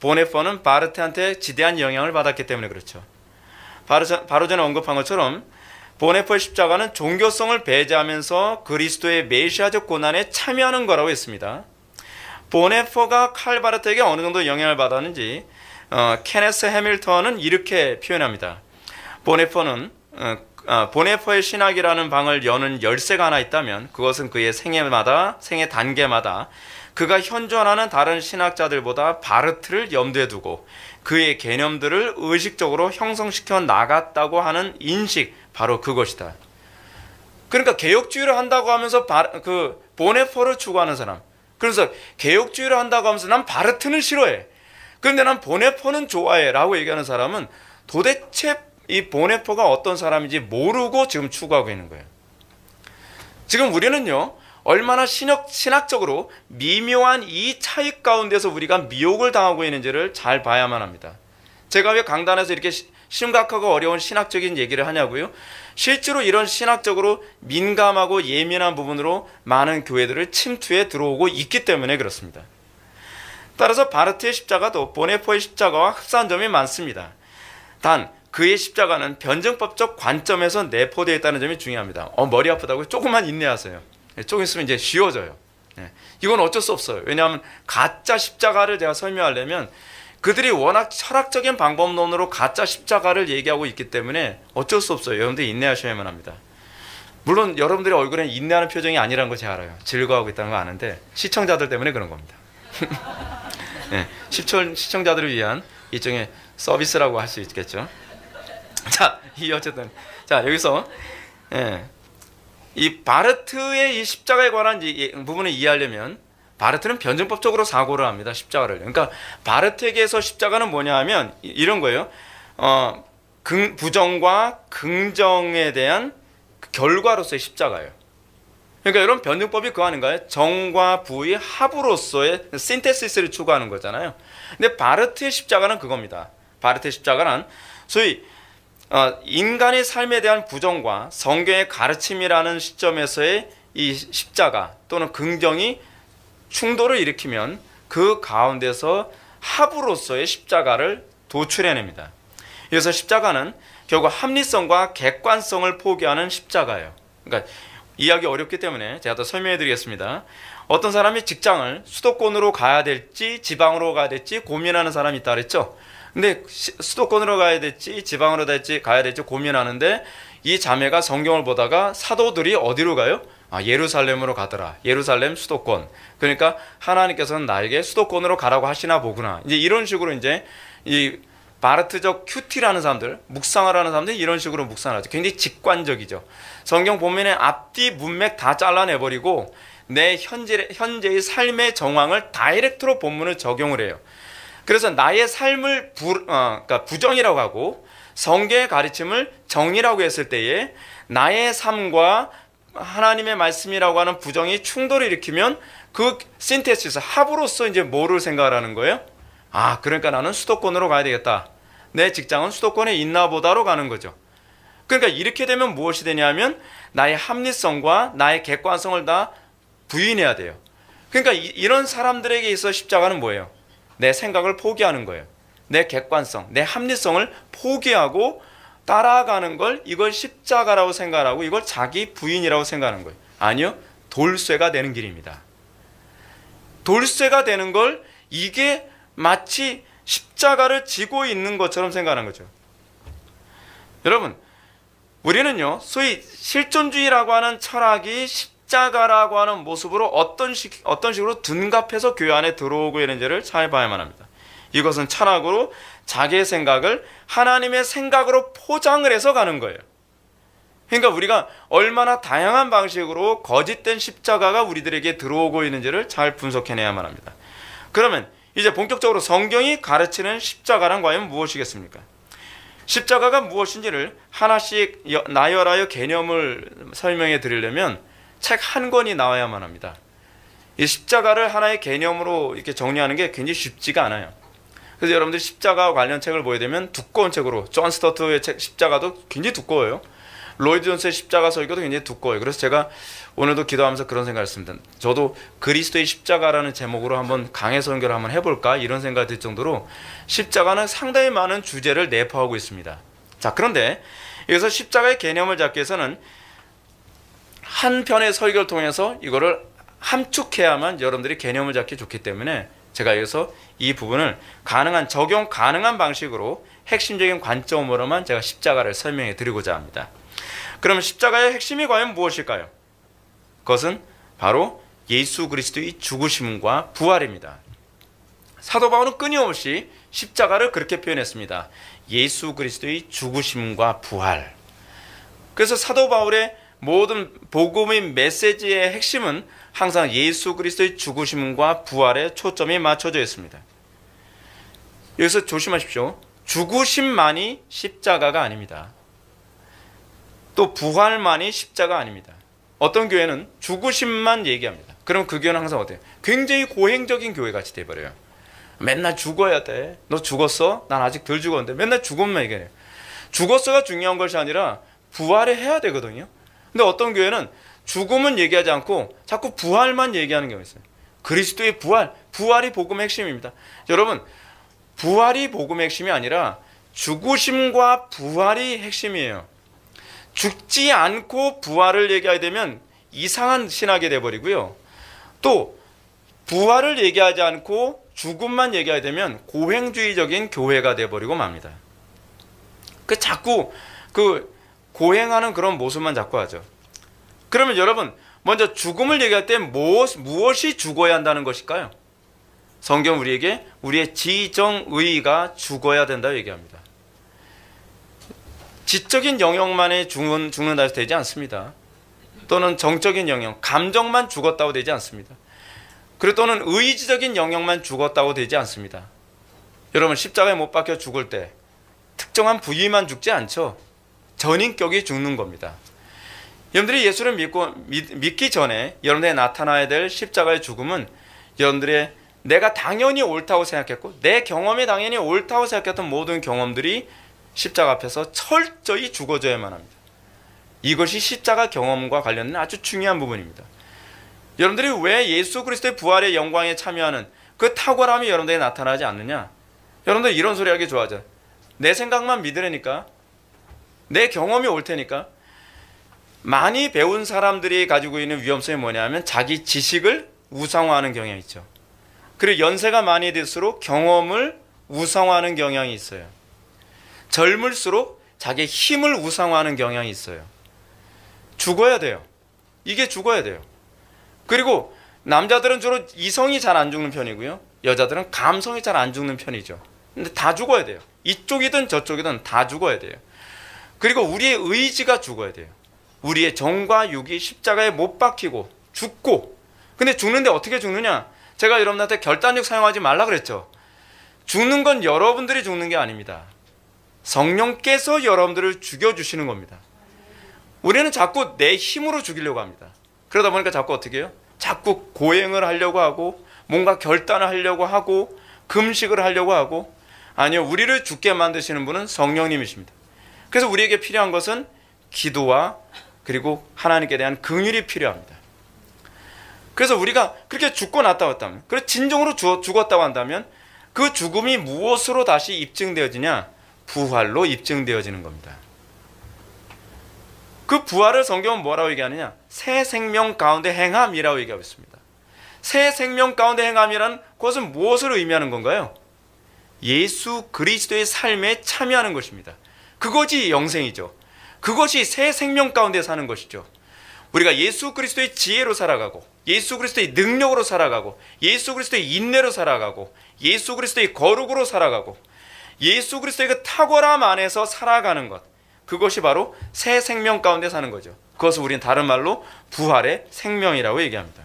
보네퍼는 바르트한테 지대한 영향을 받았기 때문에 그렇죠. 바로 전에 언급한 것처럼 보네퍼의 십자가는 종교성을 배제하면서 그리스도의 메시아적 고난에 참여하는 거라고 했습니다. 보네퍼가 칼 바르트에게 어느 정도 영향을 받았는지 케네스 해밀턴은 이렇게 표현합니다. 보네퍼는 보네퍼의 신학이라는 방을 여는 열쇠가 하나 있다면 그것은 그의 생애 단계마다 그가 현존하는 다른 신학자들보다 바르트를 염두에 두고 그의 개념들을 의식적으로 형성시켜 나갔다고 하는 인식, 바로 그것이다. 그러니까 개혁주의를 한다고 하면서 보네퍼를 추구하는 사람, 그래서 개혁주의를 한다고 하면서 난 바르트는 싫어해, 그런데 난 보네퍼는 좋아해 라고 얘기하는 사람은 도대체 이 보네퍼가 어떤 사람인지 모르고 지금 추구하고 있는 거예요. 지금 우리는요, 얼마나 신학적으로 미묘한 이 차이 가운데서 우리가 미혹을 당하고 있는지를 잘 봐야만 합니다. 제가 왜 강단에서 이렇게 심각하고 어려운 신학적인 얘기를 하냐고요? 실제로 이런 신학적으로 민감하고 예민한 부분으로 많은 교회들을 침투해 들어오고 있기 때문에 그렇습니다. 따라서 바르트의 십자가도 보네퍼의 십자가와 흡사한 점이 많습니다. 단 그의 십자가는 변증법적 관점에서 내포되어 있다는 점이 중요합니다. 머리 아프다고 조금만 인내하세요. 조금 있으면 이제 쉬워져요. 이건 어쩔 수 없어요. 왜냐하면 가짜 십자가를 제가 설명하려면 그들이 워낙 철학적인 방법론으로 가짜 십자가를 얘기하고 있기 때문에 어쩔 수 없어요. 여러분들 인내하셔야만 합니다. 물론 여러분들의 얼굴에는 인내하는 표정이 아니라는 거 제가 알아요. 즐거워하고 있다는 거 아는데 시청자들 때문에 그런 겁니다. 시청자들을 위한 일종의 서비스라고 할 수 있겠죠. 자, 어쨌든 여기서 이 바르트의 이 십자가에 관한 부분을 이해하려면 바르트는 변증법적으로 사고를 합니다. 십자가를. 그러니까 바르트에게서 십자가는 뭐냐 하면 이런 거예요. 부정과 긍정에 대한 결과로서의 십자가예요. 그러니까 이런 변증법이 그거 아닌가요? 정과 부의 합으로서의 신테시스를 추구하는 거잖아요. 근데 바르트의 십자가는 그겁니다. 바르트의 십자가는 소위 인간의 삶에 대한 부정과 성경의 가르침이라는 시점에서의 이 십자가 또는 긍정이 충돌을 일으키면 그 가운데서 합으로서의 십자가를 도출해냅니다. 그래서 십자가는 결국 합리성과 객관성을 포기하는 십자가예요. 그러니까 이해하기 어렵기 때문에 제가 더 설명해 드리겠습니다. 어떤 사람이 직장을 수도권으로 가야 될지 지방으로 가야 될지 고민하는 사람이 있다 그랬죠. 근데 수도권으로 가야 될지 지방으로 가야 될지 고민하는데 이 자매가 성경을 보다가 사도들이 어디로 가요? 예루살렘으로 가더라. 예루살렘 수도권. 그러니까 하나님께서는 나에게 수도권으로 가라고 하시나 보구나. 이제 이런 식으로 이제 이 바르트적 큐티라는 사람들, 묵상을 하는 사람들이 이런 식으로 묵상을 하죠. 굉장히 직관적이죠. 성경 보면에 앞뒤 문맥 다 잘라내버리고 내 현재의 삶의 정황을 다이렉트로 본문을 적용을 해요. 그래서 나의 삶을 그러니까 부정이라고 하고 성경의 가르침을 정의라고 했을 때에 나의 삶과 하나님의 말씀이라고 하는 부정이 충돌을 일으키면 그 신테시스 합으로서 이제 뭐를 생각하는 거예요? 그러니까 나는 수도권으로 가야 되겠다. 내 직장은 수도권에 있나 보다로 가는 거죠. 그러니까 이렇게 되면 무엇이 되냐면 나의 합리성과 나의 객관성을 다 부인해야 돼요. 그러니까 이런 사람들에게 있어 십자가는 뭐예요? 내 생각을 포기하는 거예요. 내 객관성, 내 합리성을 포기하고 따라가는 걸 이걸 십자가라고 생각하고 이걸 자기 부인이라고 생각하는 거예요. 아니요. 돌쇠가 되는 길입니다. 돌쇠가 되는 걸 이게 마치 십자가를 지고 있는 것처럼 생각하는 거죠. 여러분, 우리는요, 소위 실존주의라고 하는 철학이 십자가라고 하는 모습으로 어떤 식으로 둔갑해서 교회 안에 들어오고 있는지를 잘 봐야만 합니다. 이것은 철학으로 자기의 생각을 하나님의 생각으로 포장을 해서 가는 거예요. 그러니까 우리가 얼마나 다양한 방식으로 거짓된 십자가가 우리들에게 들어오고 있는지를 잘 분석해내야만 합니다. 그러면 이제 본격적으로 성경이 가르치는 십자가란 과연 무엇이겠습니까? 십자가가 무엇인지를 하나씩 나열하여 개념을 설명해 드리려면 책 한 권이 나와야만 합니다. 이 십자가를 하나의 개념으로 이렇게 정리하는 게 굉장히 쉽지가 않아요. 그래서 여러분들 십자가와 관련 책을 보게 되면 두꺼운 책으로, 존 스터트의 책 십자가도 굉장히 두꺼워요. 로이드 존스의 십자가 설교도 굉장히 두꺼워요. 그래서 제가 오늘도 기도하면서 그런 생각을 했습니다. 저도 그리스도의 십자가라는 제목으로 한번 강해 선교를 한번 해볼까 이런 생각이 들 정도로 십자가는 상당히 많은 주제를 내포하고 있습니다. 자, 그런데 여기서 십자가의 개념을 잡기 위해서는 한 편의 설교를 통해서 이거를 함축해야만 여러분들이 개념을 잡기 좋기 때문에 제가 여기서 이 부분을 가능한 적용 가능한 방식으로 핵심적인 관점으로만 제가 십자가를 설명해 드리고자 합니다. 그러면 십자가의 핵심이 과연 무엇일까요? 그것은 바로 예수 그리스도의 죽으심과 부활입니다. 사도 바울은 끊임없이 십자가를 그렇게 표현했습니다. 예수 그리스도의 죽으심과 부활. 그래서 사도 바울의 모든 복음의 메시지의 핵심은 항상 예수 그리스도의 죽으심과 부활에 초점이 맞춰져 있습니다. 여기서 조심하십시오. 죽으심만이 십자가가 아닙니다. 또 부활만이 십자가 아닙니다. 어떤 교회는 죽으심만 얘기합니다. 그럼 그 교회는 항상 어때요? 굉장히 고행적인 교회같이 돼버려요. 맨날 죽어야 돼. 너 죽었어? 난 아직 덜 죽었는데 맨날 죽음만 얘기해요. 죽었어가 중요한 것이 아니라 부활을 해야 되거든요. 근데 어떤 교회는 죽음은 얘기하지 않고 자꾸 부활만 얘기하는 경우가 있어요. 그리스도의 부활, 부활이 복음의 핵심입니다. 여러분, 부활이 복음의 핵심이 아니라 죽으심과 부활이 핵심이에요. 죽지 않고 부활을 얘기하게 되면 이상한 신학이 돼버리고요. 또 부활을 얘기하지 않고 죽음만 얘기하게 되면 고행주의적인 교회가 돼버리고 맙니다. 자꾸 고행하는 그런 모습만 자꾸 하죠. 그러면 여러분, 먼저 죽음을 얘기할 때 무엇이 죽어야 한다는 것일까요? 성경 우리에게 우리의 지정의가 죽어야 된다고 얘기합니다. 지적인 영역만에 죽는다 해서 되지 않습니다. 또는 정적인 영역, 감정만 죽었다고 되지 않습니다. 그리고 또는 의지적인 영역만 죽었다고 되지 않습니다. 여러분, 십자가에 못 박혀 죽을 때 특정한 부위만 죽지 않죠. 전인격이 죽는 겁니다. 여러분들이 예수를 믿기 전에 여러분들의 나타나야 될 십자가의 죽음은 여러분들의 내가 당연히 옳다고 생각했고 내 경험이 당연히 옳다고 생각했던 모든 경험들이 십자가 앞에서 철저히 죽어져야만 합니다. 이것이 십자가 경험과 관련된 아주 중요한 부분입니다. 여러분들이 왜 예수 그리스도의 부활의 영광에 참여하는 그 탁월함이 여러분들에게 나타나지 않느냐? 여러분들 이런 소리 하기 좋아하죠. 내 생각만 믿으려니까, 내 경험이 올 테니까. 많이 배운 사람들이 가지고 있는 위험성이 뭐냐면 자기 지식을 우상화하는 경향이 있죠. 그리고 연세가 많이 들수록 경험을 우상화하는 경향이 있어요. 젊을수록 자기의 힘을 우상화하는 경향이 있어요. 죽어야 돼요. 이게 죽어야 돼요. 그리고 남자들은 주로 이성이 잘 안 죽는 편이고요. 여자들은 감성이 잘 안 죽는 편이죠. 근데 다 죽어야 돼요. 이쪽이든 저쪽이든 다 죽어야 돼요. 그리고 우리의 의지가 죽어야 돼요. 우리의 정과 육이 십자가에 못 박히고 죽고. 근데 죽는데 어떻게 죽느냐? 제가 여러분한테 결단력 사용하지 말라 그랬죠. 죽는 건 여러분들이 죽는 게 아닙니다. 성령께서 여러분들을 죽여주시는 겁니다. 우리는 자꾸 내 힘으로 죽이려고 합니다. 그러다 보니까 자꾸 어떻게 해요? 자꾸 고행을 하려고 하고 뭔가 결단을 하려고 하고 금식을 하려고 하고. 아니요, 우리를 죽게 만드시는 분은 성령님이십니다. 그래서 우리에게 필요한 것은 기도와 그리고 하나님께 대한 긍휼이 필요합니다. 그래서 우리가 그렇게 죽고 났다고 했다면, 그리고 진정으로 죽었다고 한다면 그 죽음이 무엇으로 다시 입증되어지냐? 부활로 입증되어지는 겁니다. 그 부활을 성경은 뭐라고 얘기하느냐? 새 생명 가운데 행함이라고 얘기하고 있습니다. 새 생명 가운데 행함이란 그것은 무엇을 의미하는 건가요? 예수 그리스도의 삶에 참여하는 것입니다. 그것이 영생이죠. 그것이 새 생명 가운데 사는 것이죠. 우리가 예수 그리스도의 지혜로 살아가고 예수 그리스도의 능력으로 살아가고 예수 그리스도의 인내로 살아가고 예수 그리스도의 거룩으로 살아가고 예수 그리스도의 그 탁월함 안에서 살아가는 것, 그것이 바로 새 생명 가운데 사는 거죠. 그것을 우리는 다른 말로 부활의 생명이라고 얘기합니다.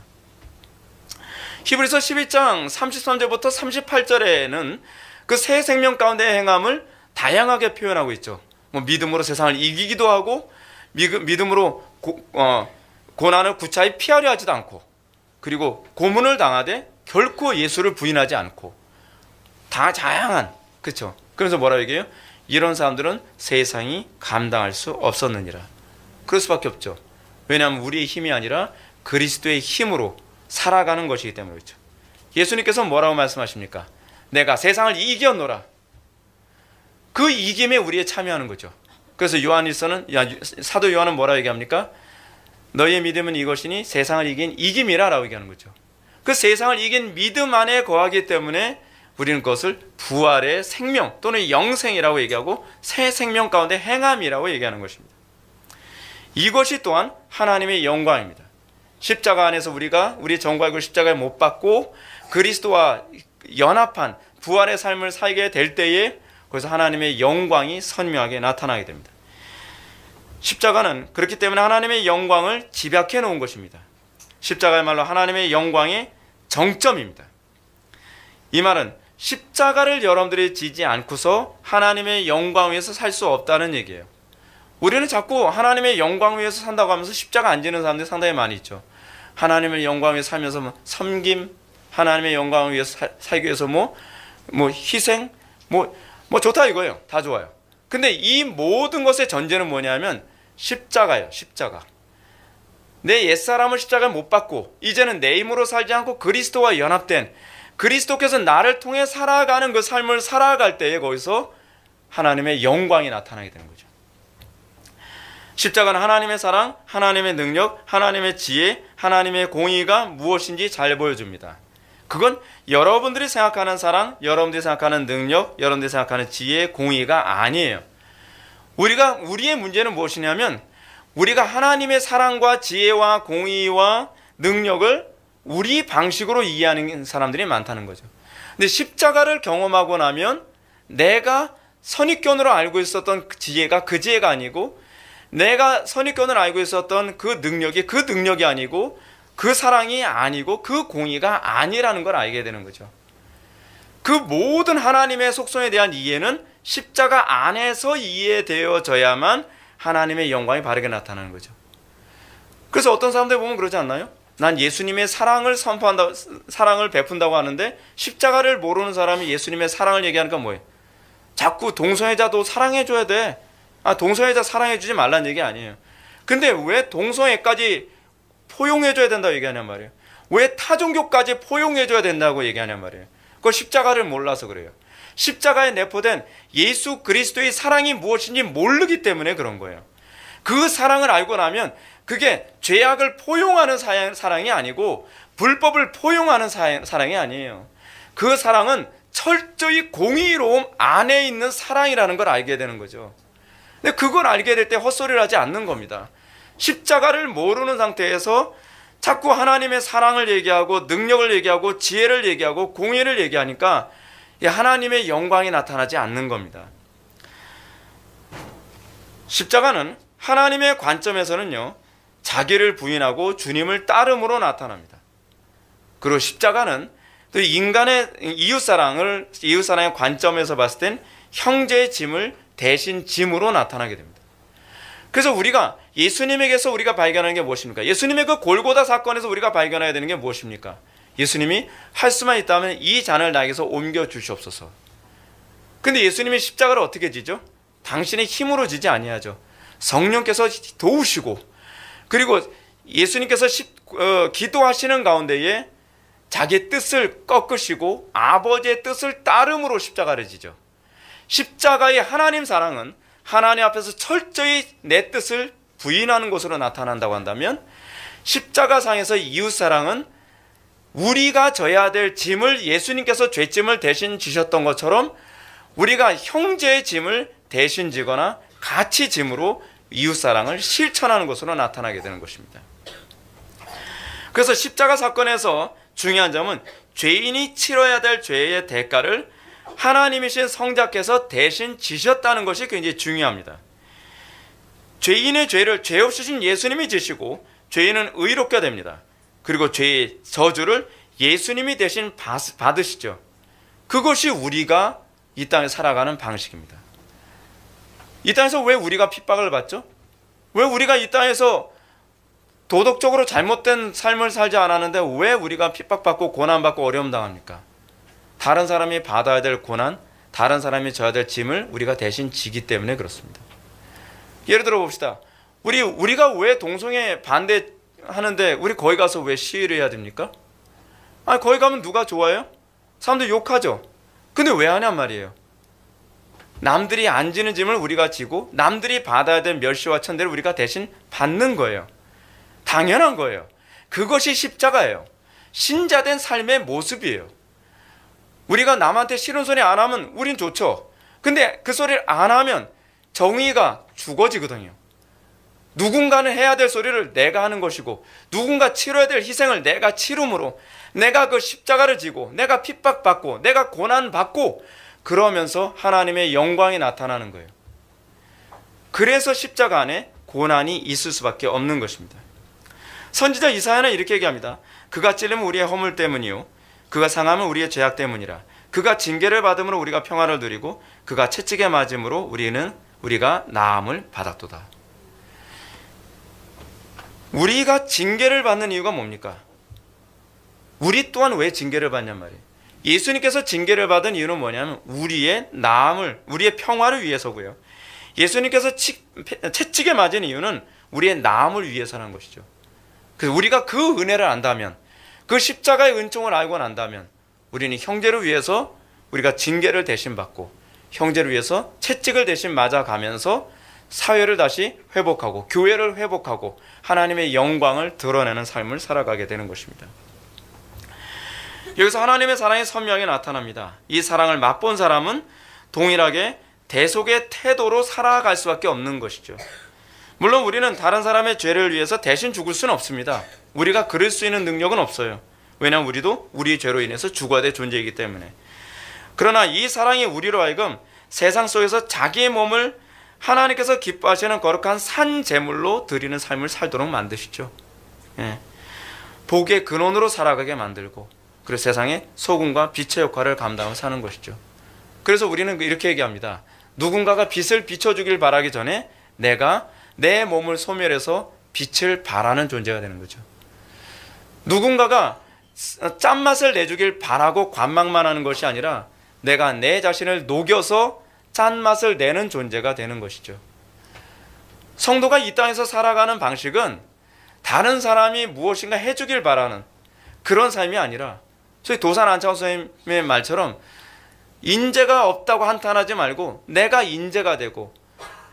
히브리서 11장 33절부터 38절에는 그 새 생명 가운데의 행함을 다양하게 표현하고 있죠. 믿음으로 세상을 이기기도 하고 믿음으로 고난을 구차히 피하려 하지도 않고, 그리고 고문을 당하되 결코 예수를 부인하지 않고, 다 다양한, 그렇죠? 그래서 뭐라고 얘기해요? 이런 사람들은 세상이 감당할 수 없었느니라. 그럴 수밖에 없죠. 왜냐하면 우리의 힘이 아니라 그리스도의 힘으로 살아가는 것이기 때문에 그렇죠. 예수님께서 뭐라고 말씀하십니까? 내가 세상을 이겼노라. 그 이김에 우리에 참여하는 거죠. 그래서 사도 요한은 뭐라고 얘기합니까? 너희의 믿음은 이것이니 세상을 이긴 이김이라 라고 얘기하는 거죠. 그 세상을 이긴 믿음 안에 거하기 때문에 우리는 그것을 부활의 생명 또는 영생이라고 얘기하고 새 생명 가운데 행함이라고 얘기하는 것입니다. 이것이 또한 하나님의 영광입니다. 십자가 안에서 우리가 우리 정과 그 십자가에 못 박고 그리스도와 연합한 부활의 삶을 살게 될 때에 거기서 하나님의 영광이 선명하게 나타나게 됩니다. 십자가는 그렇기 때문에 하나님의 영광을 집약해 놓은 것입니다. 십자가야말로 하나님의 영광의 정점입니다. 이 말은 십자가를 여러분들이 지지 않고서 하나님의 영광 위에서 살 수 없다는 얘기예요. 우리는 자꾸 하나님의 영광 위에서 산다고 하면서 십자가 안 지는 사람들이 상당히 많이 있죠. 하나님의 영광 위에서 살면서 섬김, 하나님의 영광을 위해서 살기 위해서 희생, 좋다 이거예요. 다 좋아요. 근데 이 모든 것의 전제는 뭐냐면 십자가예요. 십자가. 내 옛사람을 십자가에 못 박고 이제는 내 힘으로 살지 않고 그리스도와 연합된 그리스도께서 나를 통해 살아가는 그 삶을 살아갈 때에 거기서 하나님의 영광이 나타나게 되는 거죠. 십자가는 하나님의 사랑, 하나님의 능력, 하나님의 지혜, 하나님의 공의가 무엇인지 잘 보여줍니다. 그건 여러분들이 생각하는 사랑, 여러분들이 생각하는 능력, 여러분들이 생각하는 지혜, 공의가 아니에요. 우리의 문제는 무엇이냐면 우리가 하나님의 사랑과 지혜와 공의와 능력을 우리 방식으로 이해하는 사람들이 많다는 거죠. 근데 십자가를 경험하고 나면 내가 선입견으로 알고 있었던 지혜가 그 지혜가 아니고 내가 선입견을 알고 있었던 그 능력이 아니고 그 사랑이 아니고 그 공의가 아니라는 걸 알게 되는 거죠. 그 모든 하나님의 속성에 대한 이해는 십자가 안에서 이해되어져야만 하나님의 영광이 바르게 나타나는 거죠. 그래서 어떤 사람들 보면 그러지 않나요? 난 예수님의 사랑을 사랑을 베푼다고 하는데 십자가를 모르는 사람이 예수님의 사랑을 얘기하니까 뭐예요? 자꾸 동성애자도 사랑해줘야 돼. 동성애자 사랑해주지 말라는 얘기 아니에요. 근데 왜 동성애까지 포용해줘야 된다고 얘기하냔 말이에요. 왜 타종교까지 포용해줘야 된다고 얘기하냔 말이에요. 그걸 십자가를 몰라서 그래요. 십자가에 내포된 예수 그리스도의 사랑이 무엇인지 모르기 때문에 그런 거예요. 그 사랑을 알고 나면 그게 죄악을 포용하는 사랑이 아니고 불법을 포용하는 사랑이 아니에요. 그 사랑은 철저히 공의로움 안에 있는 사랑이라는 걸 알게 되는 거죠. 근데 그걸 알게 될 때 헛소리를 하지 않는 겁니다. 십자가를 모르는 상태에서 자꾸 하나님의 사랑을 얘기하고 능력을 얘기하고 지혜를 얘기하고 공의를 얘기하니까 하나님의 영광이 나타나지 않는 겁니다. 십자가는 하나님의 관점에서는요, 자기를 부인하고 주님을 따름으로 나타납니다. 그리고 십자가는 또 인간의 이웃사랑의 관점에서 봤을 땐 형제의 짐을 대신 짐으로 나타나게 됩니다. 그래서 우리가 예수님에게서 우리가 발견하는 게 무엇입니까? 예수님의 그 골고다 사건에서 우리가 발견해야 되는 게 무엇입니까? 예수님이 할 수만 있다면 이 잔을 나에게서 옮겨 주시옵소서. 근데 예수님이 십자가를 어떻게 지죠? 당신의 힘으로 지지 아니하죠. 성령께서 도우시고, 그리고 예수님께서 기도하시는 가운데에 자기의 뜻을 꺾으시고 아버지의 뜻을 따름으로 십자가를 지죠. 십자가의 하나님 사랑은 하나님 앞에서 철저히 내 뜻을 부인하는 것으로 나타난다고 한다면, 십자가상에서 이웃사랑은 우리가 져야 될 짐을 예수님께서 죄짐을 대신 지셨던 것처럼 우리가 형제의 짐을 대신 지거나 같이 짐으로 이웃사랑을 실천하는 것으로 나타나게 되는 것입니다. 그래서 십자가 사건에서 중요한 점은 죄인이 치러야 될 죄의 대가를 하나님이신 성자께서 대신 지셨다는 것이 굉장히 중요합니다. 죄인의 죄를 죄 없으신 예수님이 지시고 죄인은 의롭게 됩니다. 그리고 죄의 저주를 예수님이 대신 받으시죠. 그것이 우리가 이 땅에 살아가는 방식입니다. 이 땅에서 왜 우리가 핍박을 받죠? 왜 우리가 이 땅에서 도덕적으로 잘못된 삶을 살지 않았는데 왜 우리가 핍박받고 고난받고 어려움 당합니까? 다른 사람이 받아야 될 고난, 다른 사람이 져야 될 짐을 우리가 대신 지기 때문에 그렇습니다. 예를 들어 봅시다. 우리가 왜 동성애 반대하는데 우리 거기 가서 왜 시위를 해야 됩니까? 거기 가면 누가 좋아해요? 사람들 욕하죠. 근데 왜 하냔 말이에요. 남들이 안 지는 짐을 우리가 지고 남들이 받아야 될 멸시와 천대를 우리가 대신 받는 거예요. 당연한 거예요. 그것이 십자가예요. 신자된 삶의 모습이에요. 우리가 남한테 싫은 소리 안 하면 우린 좋죠. 근데 그 소리를 안 하면 정의가 죽어지거든요. 누군가는 해야 될 소리를 내가 하는 것이고, 누군가 치러야 될 희생을 내가 치름으로, 내가 그 십자가를 지고, 내가 핍박받고, 내가 고난받고, 그러면서 하나님의 영광이 나타나는 거예요. 그래서 십자가 안에 고난이 있을 수밖에 없는 것입니다. 선지자 이사야는 이렇게 얘기합니다. 그가 찔리면 우리의 허물 때문이요, 그가 상하면 우리의 죄악 때문이라. 그가 징계를 받음으로 우리가 평화를 누리고, 그가 채찍에 맞음으로 우리가 나음을 받았도다. 우리가 징계를 받는 이유가 뭡니까? 우리 또한 왜 징계를 받냔 말이에요. 예수님께서 징계를 받은 이유는 뭐냐면 우리의 나음을, 우리의 평화를 위해서고요. 예수님께서 채찍에 맞은 이유는 우리의 나음을 위해서라는 것이죠. 그래서 우리가 그 은혜를 안다면, 그 십자가의 은총을 알고 난다면, 우리는 형제를 위해서 우리가 징계를 대신 받고, 형제를 위해서 채찍을 대신 맞아가면서 사회를 다시 회복하고, 교회를 회복하고, 하나님의 영광을 드러내는 삶을 살아가게 되는 것입니다. 여기서 하나님의 사랑이 선명하게 나타납니다. 이 사랑을 맛본 사람은 동일하게 대속의 태도로 살아갈 수밖에 없는 것이죠. 물론 우리는 다른 사람의 죄를 위해서 대신 죽을 수는 없습니다. 우리가 그럴 수 있는 능력은 없어요. 왜냐하면 우리도 우리 죄로 인해서 죽어야 될 존재이기 때문에. 그러나 이 사랑이 우리로 하여금 세상 속에서 자기의 몸을 하나님께서 기뻐하시는 거룩한 산 제물로 드리는 삶을 살도록 만드시죠. 복의 근원으로 살아가게 만들고, 그리고 세상에 소금과 빛의 역할을 감당하고 사는 것이죠. 그래서 우리는 이렇게 얘기합니다. 누군가가 빛을 비춰주길 바라기 전에 내가 내 몸을 소멸해서 빛을 발하는 존재가 되는 거죠. 누군가가 짠맛을 내주길 바라고 관망만 하는 것이 아니라 내가 내 자신을 녹여서 짠맛을 내는 존재가 되는 것이죠. 성도가 이 땅에서 살아가는 방식은 다른 사람이 무엇인가 해주길 바라는 그런 삶이 아니라, 저희 도산 안창호 선생님의 말처럼 인재가 없다고 한탄하지 말고 내가 인재가 되고,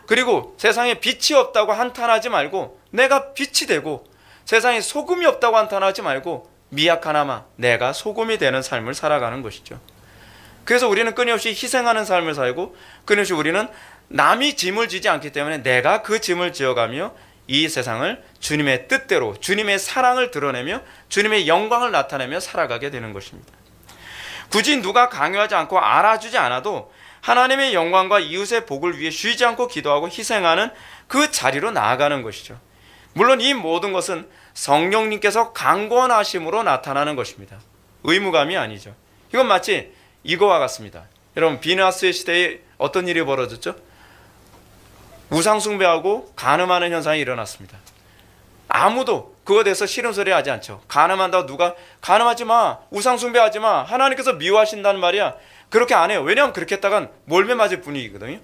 그리고 세상에 빛이 없다고 한탄하지 말고 내가 빛이 되고, 세상에 소금이 없다고 한탄하지 말고 미약하나마 내가 소금이 되는 삶을 살아가는 것이죠. 그래서 우리는 끊임없이 희생하는 삶을 살고, 끊임없이 우리는 남이 짐을 지지 않기 때문에 내가 그 짐을 지어가며 이 세상을 주님의 뜻대로, 주님의 사랑을 드러내며 주님의 영광을 나타내며 살아가게 되는 것입니다. 굳이 누가 강요하지 않고 알아주지 않아도 하나님의 영광과 이웃의 복을 위해 쉬지 않고 기도하고 희생하는 그 자리로 나아가는 것이죠. 물론 이 모든 것은 성령님께서 강권하심으로 나타나는 것입니다. 의무감이 아니죠. 이건 마치 이거와 같습니다. 여러분, 비누아스의 시대에 어떤 일이 벌어졌죠? 우상숭배하고 간음하는 현상이 일어났습니다. 아무도 그거에 대해서 싫은 소리 하지 않죠. 간음한다고 누가 간음하지 마, 우상숭배하지 마, 하나님께서 미워하신다는 말이야, 그렇게 안 해요. 왜냐하면 그렇게 했다간 몰매 맞을 분위기거든요.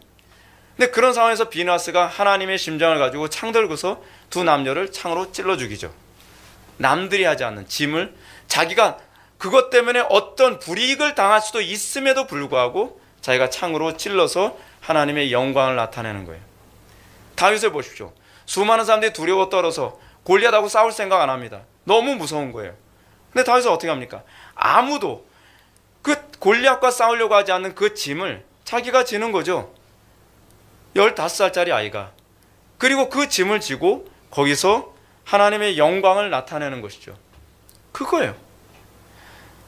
근데 그런 상황에서 비누아스가 하나님의 심정을 가지고 창 들고서 두 남녀를 창으로 찔러 죽이죠. 남들이 하지 않는 짐을, 자기가 그것 때문에 어떤 불이익을 당할 수도 있음에도 불구하고 자기가 창으로 찔러서 하나님의 영광을 나타내는 거예요. 다윗을 보십시오. 수많은 사람들이 두려워 떨어서 골리앗하고 싸울 생각 안 합니다. 너무 무서운 거예요. 근데 다윗은 어떻게 합니까? 아무도 그 골리앗과 싸우려고 하지 않는 그 짐을 자기가 지는 거죠. 15살짜리 아이가. 그리고 그 짐을 지고 거기서 하나님의 영광을 나타내는 것이죠. 그거예요.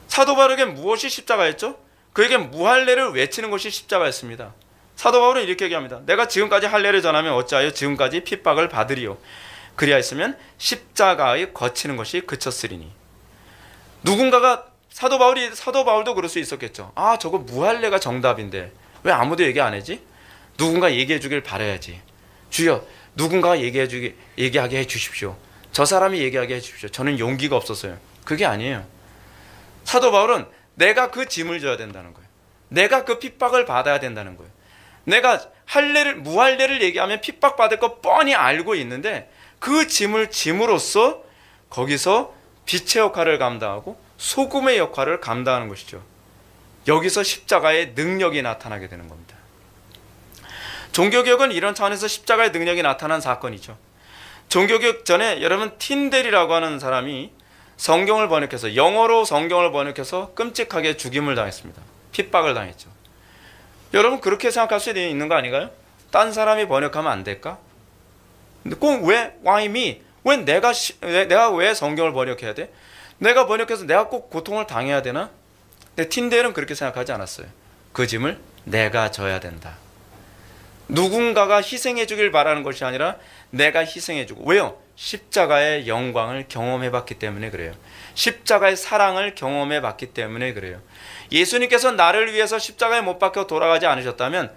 사도 바울에게 무엇이 십자가였죠? 그에게 무할례를 외치는 것이 십자가였습니다. 사도 바울은 이렇게 얘기합니다. 내가 지금까지 할례를 전하면 어찌하여 지금까지 핍박을 받으리요. 그리하였으면 십자가에 거치는 것이 그쳤으리니. 누군가가 사도 바울도 그럴 수 있었겠죠. 아, 저거 무할례가 정답인데 왜 아무도 얘기 안 하지? 누군가 얘기해 주길 바라야지. 주여, 누군가가 얘기하게 해 주십시오. 저 사람이 얘기하게 해 주십시오. 저는 용기가 없었어요. 그게 아니에요. 사도 바울은 내가 그 짐을 져야 된다는 거예요. 내가 그 핍박을 받아야 된다는 거예요. 내가 무할례를 얘기하면 핍박받을 거 뻔히 알고 있는데 그 짐을 짐으로써 거기서 빛의 역할을 감당하고 소금의 역할을 감당하는 것이죠. 여기서 십자가의 능력이 나타나게 되는 겁니다. 종교개혁은 이런 차원에서 십자가의 능력이 나타난 사건이죠. 종교개혁 전에 여러분 틴델이라고 하는 사람이 성경을 번역해서, 영어로 성경을 번역해서 끔찍하게 죽임을 당했습니다. 핍박을 당했죠. 여러분 그렇게 생각할 수 있는 거 아닌가요? 딴 사람이 번역하면 안 될까? 근데 꼭 왜 why me? 왜 내가 왜 성경을 번역해야 돼? 내가 번역해서 내가 꼭 고통을 당해야 되나? 근데 틴델은 그렇게 생각하지 않았어요. 그 짐을 내가 져야 된다. 누군가가 희생해 주길 바라는 것이 아니라 내가 희생해 주고. 왜요? 십자가의 영광을 경험해 봤기 때문에 그래요. 십자가의 사랑을 경험해 봤기 때문에 그래요. 예수님께서 나를 위해서 십자가에 못 박혀 돌아가지 않으셨다면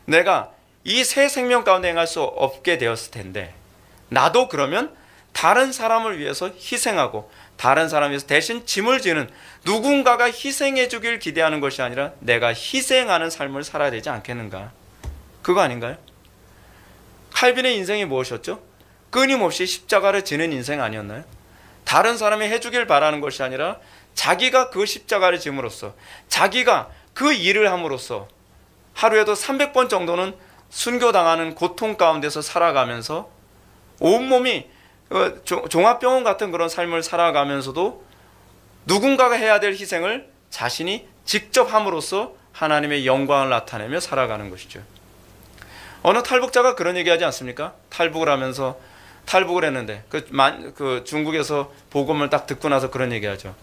내가 이 새 생명 가운데 행할 수 없게 되었을 텐데, 나도 그러면 다른 사람을 위해서 희생하고 다른 사람을 위해서 대신 짐을 지는, 누군가가 희생해 주길 기대하는 것이 아니라 내가 희생하는 삶을 살아야 되지 않겠는가? 그거 아닌가요? 칼빈의 인생이 무엇이었죠? 끊임없이 십자가를 지는 인생 아니었나요? 다른 사람이 해주길 바라는 것이 아니라 자기가 그 십자가를 짐으로써, 자기가 그 일을 함으로써 하루에도 300번 정도는 순교당하는 고통 가운데서 살아가면서 온몸이 종합병원 같은 그런 삶을 살아가면서도 누군가가 해야 될 희생을 자신이 직접 함으로써 하나님의 영광을 나타내며 살아가는 것이죠. 어느 탈북자가 그런 얘기하지 않습니까? 탈북을 하면서, 탈북을 했는데 그 중국에서 복음을 딱 듣고 나서 그런 얘기하죠.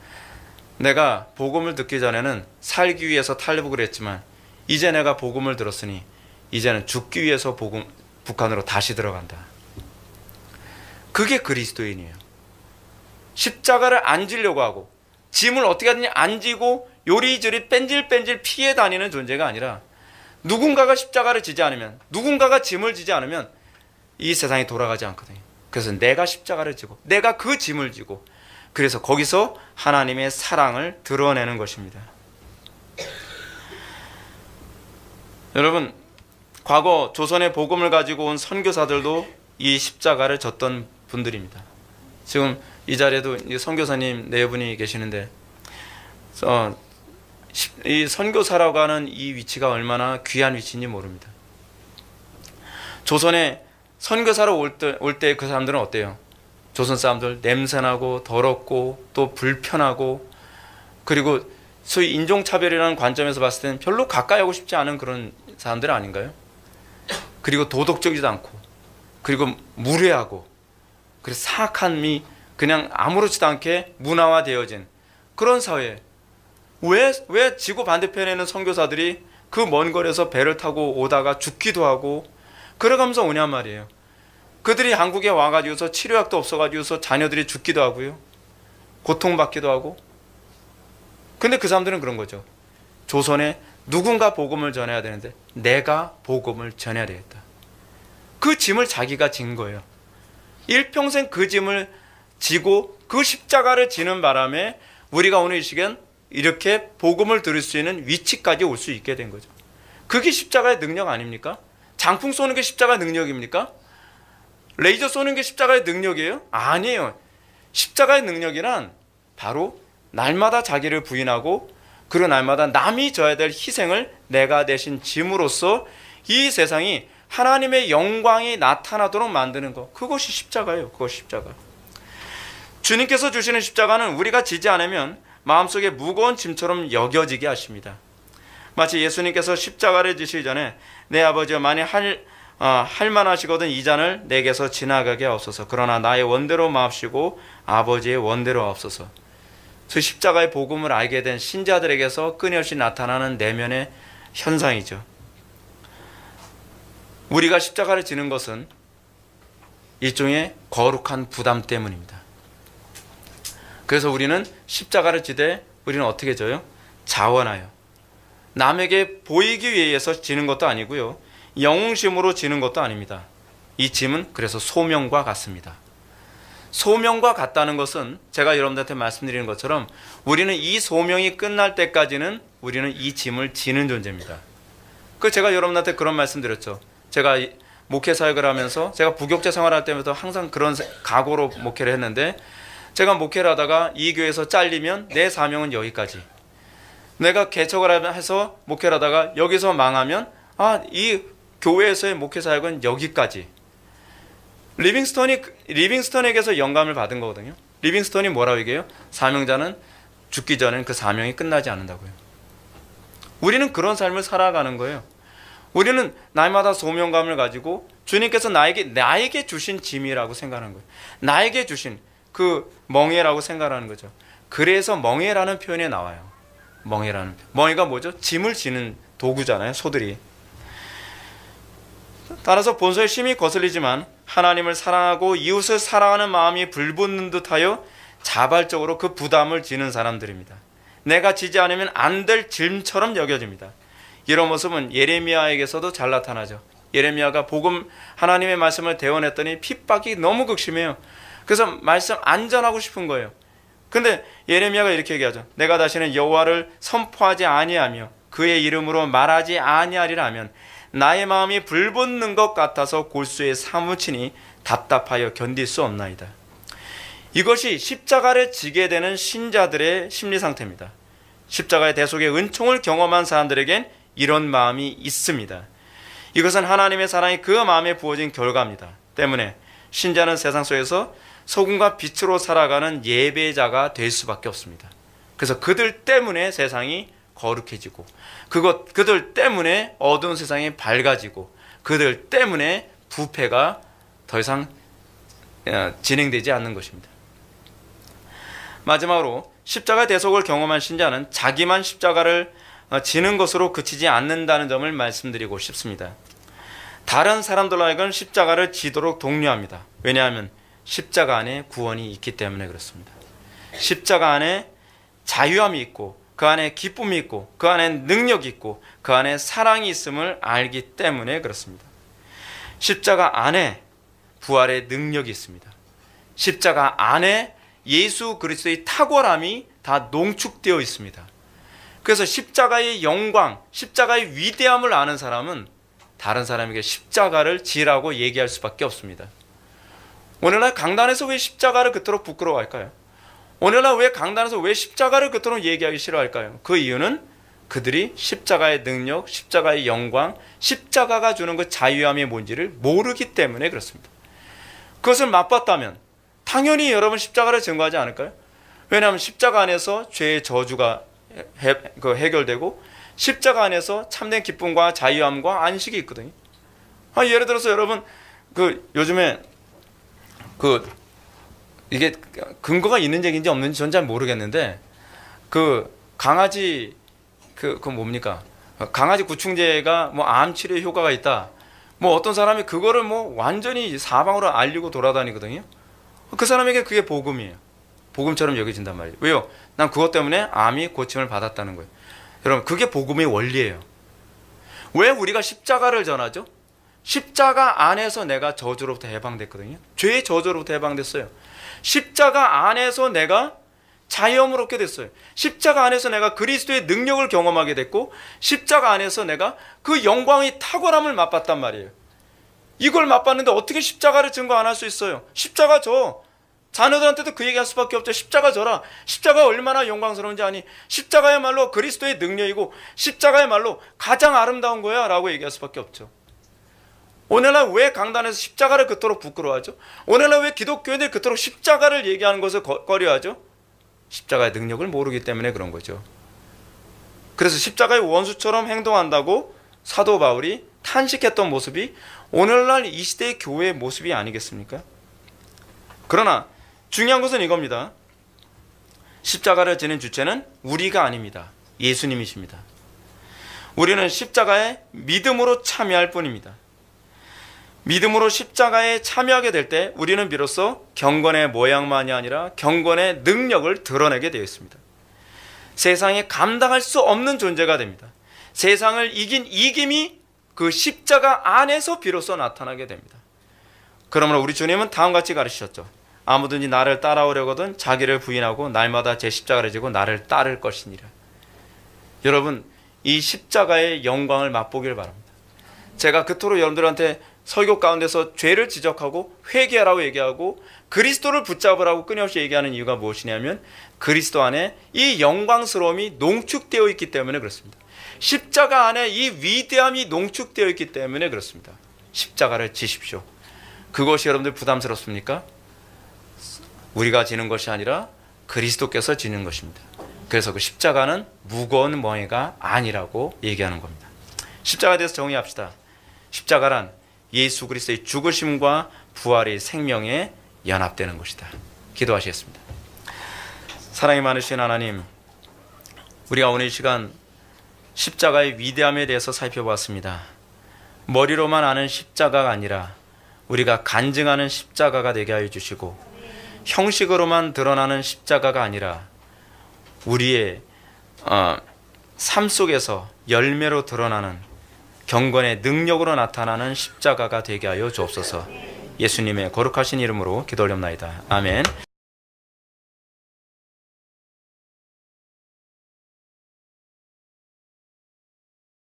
내가 복음을 듣기 전에는 살기 위해서 탈북을 했지만 이제 내가 복음을 들었으니 이제는 죽기 위해서 북한으로 다시 들어간다. 그게 그리스도인이에요. 십자가를 안 지려고 하고 짐을 어떻게 하든지 안 지고 요리조리 뺀질뺀질 피해 다니는 존재가 아니라, 누군가가 십자가를 지지 않으면, 누군가가 짐을 지지 않으면 이 세상이 돌아가지 않거든요. 그래서 내가 십자가를 지고 내가 그 짐을 지고, 그래서 거기서 하나님의 사랑을 드러내는 것입니다. 여러분, 과거 조선의 복음을 가지고 온 선교사들도 이 십자가를 졌던 분들입니다. 지금 이 자리에도 선교사님 네 분이 계시는데, 이 선교사라고 하는 이 위치가 얼마나 귀한 위치인지 모릅니다. 조선에 선교사로 올 때 그 사람들은 어때요? 조선 사람들 냄새나고 더럽고 또 불편하고, 그리고 소위 인종차별이라는 관점에서 봤을 때는 별로 가까이 하고 싶지 않은 그런 사람들 아닌가요? 그리고 도덕적이지도 않고, 그리고 무례하고, 그래서 사악함이 그냥 아무렇지도 않게 문화화되어진 그런 사회에 왜 지구 반대편에 있는 선교사들이 그 먼 거리에서 배를 타고 오다가 죽기도 하고 그래가면서 오냔 말이에요. 그들이 한국에 와가지고서 치료약도 없어가지고서 자녀들이 죽기도 하고요, 고통받기도 하고. 근데 그 사람들은 그런 거죠. 조선에 누군가 복음을 전해야 되는데 내가 복음을 전해야 되겠다. 그 짐을 자기가 진 거예요. 일평생 그 짐을 지고 그 십자가를 지는 바람에 우리가 오늘 이 시간 이렇게 복음을 들을 수 있는 위치까지 올 수 있게 된 거죠. 그게 십자가의 능력 아닙니까? 장풍 쏘는 게 십자가의 능력입니까? 레이저 쏘는 게 십자가의 능력이에요? 아니에요. 십자가의 능력이란 바로 날마다 자기를 부인하고, 그리고 날마다 남이 져야 될 희생을 내가 대신 짐으로써 이 세상이 하나님의 영광이 나타나도록 만드는 것, 그것이 십자가예요. 그것이 십자가. 주님께서 주시는 십자가는 우리가 지지 않으면 마음속에 무거운 짐처럼 여겨지게 하십니다. 마치 예수님께서 십자가를 지시기 전에 내 아버지여 만일 할만하시거든 이 잔을 내게서 지나가게 하옵소서. 그러나 나의 원대로 마옵시고 아버지의 원대로 하옵소서. 그 십자가의 복음을 알게 된 신자들에게서 끊임없이 나타나는 내면의 현상이죠. 우리가 십자가를 지는 것은 일종의 거룩한 부담 때문입니다. 그래서 우리는 십자가를 지되 우리는 어떻게 져요? 자원하여. 남에게 보이기 위해서 지는 것도 아니고요, 영웅심으로 지는 것도 아닙니다. 이 짐은 그래서 소명과 같습니다. 소명과 같다는 것은 제가 여러분들한테 말씀드리는 것처럼 우리는 이 소명이 끝날 때까지는 우리는 이 짐을 지는 존재입니다. 그 제가 여러분한테 그런 말씀 드렸죠. 제가 목회 사역을 하면서 제가 부교체 생활할 때부터 항상 그런 각오로 목회를 했는데, 제가 목회를 하다가 이 교회에서 잘리면 내 사명은 여기까지. 내가 개척을 해서 목회를 하다가 여기서 망하면 이 교회에서의 목회 사역은 여기까지. 리빙스턴에게서 영감을 받은 거거든요. 리빙스톤이 뭐라고 얘기해요? 사명자는 죽기 전엔 그 사명이 끝나지 않는다고요. 우리는 그런 삶을 살아가는 거예요. 우리는 날마다 소명감을 가지고 주님께서 나에게 주신 짐이라고 생각하는 거예요. 나에게 주신 그 멍에라고 생각하는 거죠. 그래서 멍에라는 표현이 나와요. 멍에가 뭐죠? 짐을 지는 도구잖아요. 소들이. 따라서 본소에 심히 거슬리지만 하나님을 사랑하고 이웃을 사랑하는 마음이 불붙는 듯하여 자발적으로 그 부담을 지는 사람들입니다. 내가 지지 않으면 안 될 짐처럼 여겨집니다. 이런 모습은 예레미야에게서도 잘 나타나죠. 예레미야가 하나님의 말씀을 대언했더니 핍박이 너무 극심해요. 그래서 말씀 안 전하고 싶은 거예요. 근데 예레미야가 이렇게 얘기하죠. 내가 다시는 여호와를 선포하지 아니하며 그의 이름으로 말하지 아니하리라면 나의 마음이 불붙는 것 같아서 골수에 사무치니 답답하여 견딜 수 없나이다. 이것이 십자가를 지게 되는 신자들의 심리 상태입니다. 십자가의 대속의 은총을 경험한 사람들에겐 이런 마음이 있습니다. 이것은 하나님의 사랑이 그 마음에 부어진 결과입니다. 때문에 신자는 세상 속에서 소금과 빛으로 살아가는 예배자가 될 수밖에 없습니다. 그래서 그들 때문에 세상이 거룩해지고 그들 때문에 어두운 세상이 밝아지고 그들 때문에 부패가 더 이상 진행되지 않는 것입니다. 마지막으로 십자가 대속을 경험한 신자는 자기만 십자가를 지는 것으로 그치지 않는다는 점을 말씀드리고 싶습니다. 다른 사람들로 하여금 십자가를 지도록 독려합니다. 왜냐하면 십자가 안에 구원이 있기 때문에 그렇습니다. 십자가 안에 자유함이 있고 그 안에 기쁨이 있고 그 안에 능력이 있고 그 안에 사랑이 있음을 알기 때문에 그렇습니다. 십자가 안에 부활의 능력이 있습니다. 십자가 안에 예수 그리스도의 탁월함이 다 농축되어 있습니다. 그래서 십자가의 영광, 십자가의 위대함을 아는 사람은 다른 사람에게 십자가를 지라고 얘기할 수밖에 없습니다. 오늘날 강단에서 왜 십자가를 그토록 부끄러워할까요? 오늘날 왜 강단에서 왜 십자가를 그토록 얘기하기 싫어할까요? 그 이유는 그들이 십자가의 능력, 십자가의 영광, 십자가가 주는 그 자유함이 뭔지를 모르기 때문에 그렇습니다. 그것을 맛봤다면 당연히 여러분 십자가를 증거하지 않을까요? 왜냐하면 십자가 안에서 죄의 저주가 해결되고 십자가 안에서 참된 기쁨과 자유함과 안식이 있거든요. 예를 들어서 여러분 요즘에 이게 근거가 있는 얘기인지 없는지 전 잘 모르겠는데 강아지 뭡니까? 강아지 구충제가 암 치료에 효과가 있다. 어떤 사람이 그거를 완전히 사방으로 알리고 돌아다니거든요. 그 사람에게 그게 복음이에요. 복음처럼 여겨진단 말이에요. 왜요? 난 그것 때문에 암이 고침을 받았다는 거예요. 여러분, 그게 복음의 원리예요. 왜 우리가 십자가를 전하죠? 십자가 안에서 내가 저주로부터 해방됐거든요. 죄의 저주로부터 해방됐어요. 십자가 안에서 내가 자유함을 얻게 됐어요. 십자가 안에서 내가 그리스도의 능력을 경험하게 됐고 십자가 안에서 내가 그 영광의 탁월함을 맛봤단 말이에요. 이걸 맛봤는데 어떻게 십자가를 증거 안 할 수 있어요? 십자가 져. 자녀들한테도 그 얘기할 수밖에 없죠. 십자가 져라. 십자가 얼마나 영광스러운지 아니. 십자가야말로 그리스도의 능력이고 십자가야말로 가장 아름다운 거야 라고 얘기할 수밖에 없죠. 오늘날 왜 강단에서 십자가를 그토록 부끄러워하죠? 오늘날 왜 기독교인들이 그토록 십자가를 얘기하는 것을 꺼려하죠? 십자가의 능력을 모르기 때문에 그런 거죠. 그래서 십자가의 원수처럼 행동한다고 사도 바울이 탄식했던 모습이 오늘날 이 시대의 교회의 모습이 아니겠습니까? 그러나 중요한 것은 이겁니다. 십자가를 지는 주체는 우리가 아닙니다. 예수님이십니다. 우리는 십자가에 믿음으로 참여할 뿐입니다. 믿음으로 십자가에 참여하게 될 때 우리는 비로소 경건의 모양만이 아니라 경건의 능력을 드러내게 되어 있습니다. 세상에 감당할 수 없는 존재가 됩니다. 세상을 이긴 이김이 그 십자가 안에서 비로소 나타나게 됩니다. 그러므로 우리 주님은 다음과 같이 가르치셨죠. 아무든지 나를 따라오려거든 자기를 부인하고 날마다 제 십자가를 지고 나를 따를 것이니라. 여러분, 이 십자가의 영광을 맛보길 바랍니다. 제가 그토록 여러분들한테 설교 가운데서 죄를 지적하고 회개하라고 얘기하고 그리스도를 붙잡으라고 끊임없이 얘기하는 이유가 무엇이냐면 그리스도 안에 이 영광스러움이 농축되어 있기 때문에 그렇습니다. 십자가 안에 이 위대함이 농축되어 있기 때문에 그렇습니다. 십자가를 지십시오. 그것이 여러분들 부담스럽습니까? 우리가 지는 것이 아니라 그리스도께서 지는 것입니다. 그래서 그 십자가는 무거운 멍에가 아니라고 얘기하는 겁니다. 십자가에 대해서 정의합시다. 십자가란 예수 그리스도의 죽으심과 부활의 생명에 연합되는 것이다. 기도하시겠습니다. 사랑이 많으신 하나님, 우리가 오늘 이 시간 십자가의 위대함에 대해서 살펴보았습니다. 머리로만 아는 십자가가 아니라 우리가 간증하는 십자가가 되게 하여 주시고, 형식으로만 드러나는 십자가가 아니라 우리의 삶 속에서 열매로 드러나는 경건의 능력으로 나타나는 십자가가 되게 하여 주옵소서. 예수님의 거룩하신 이름으로 기도 올립니다. 아멘.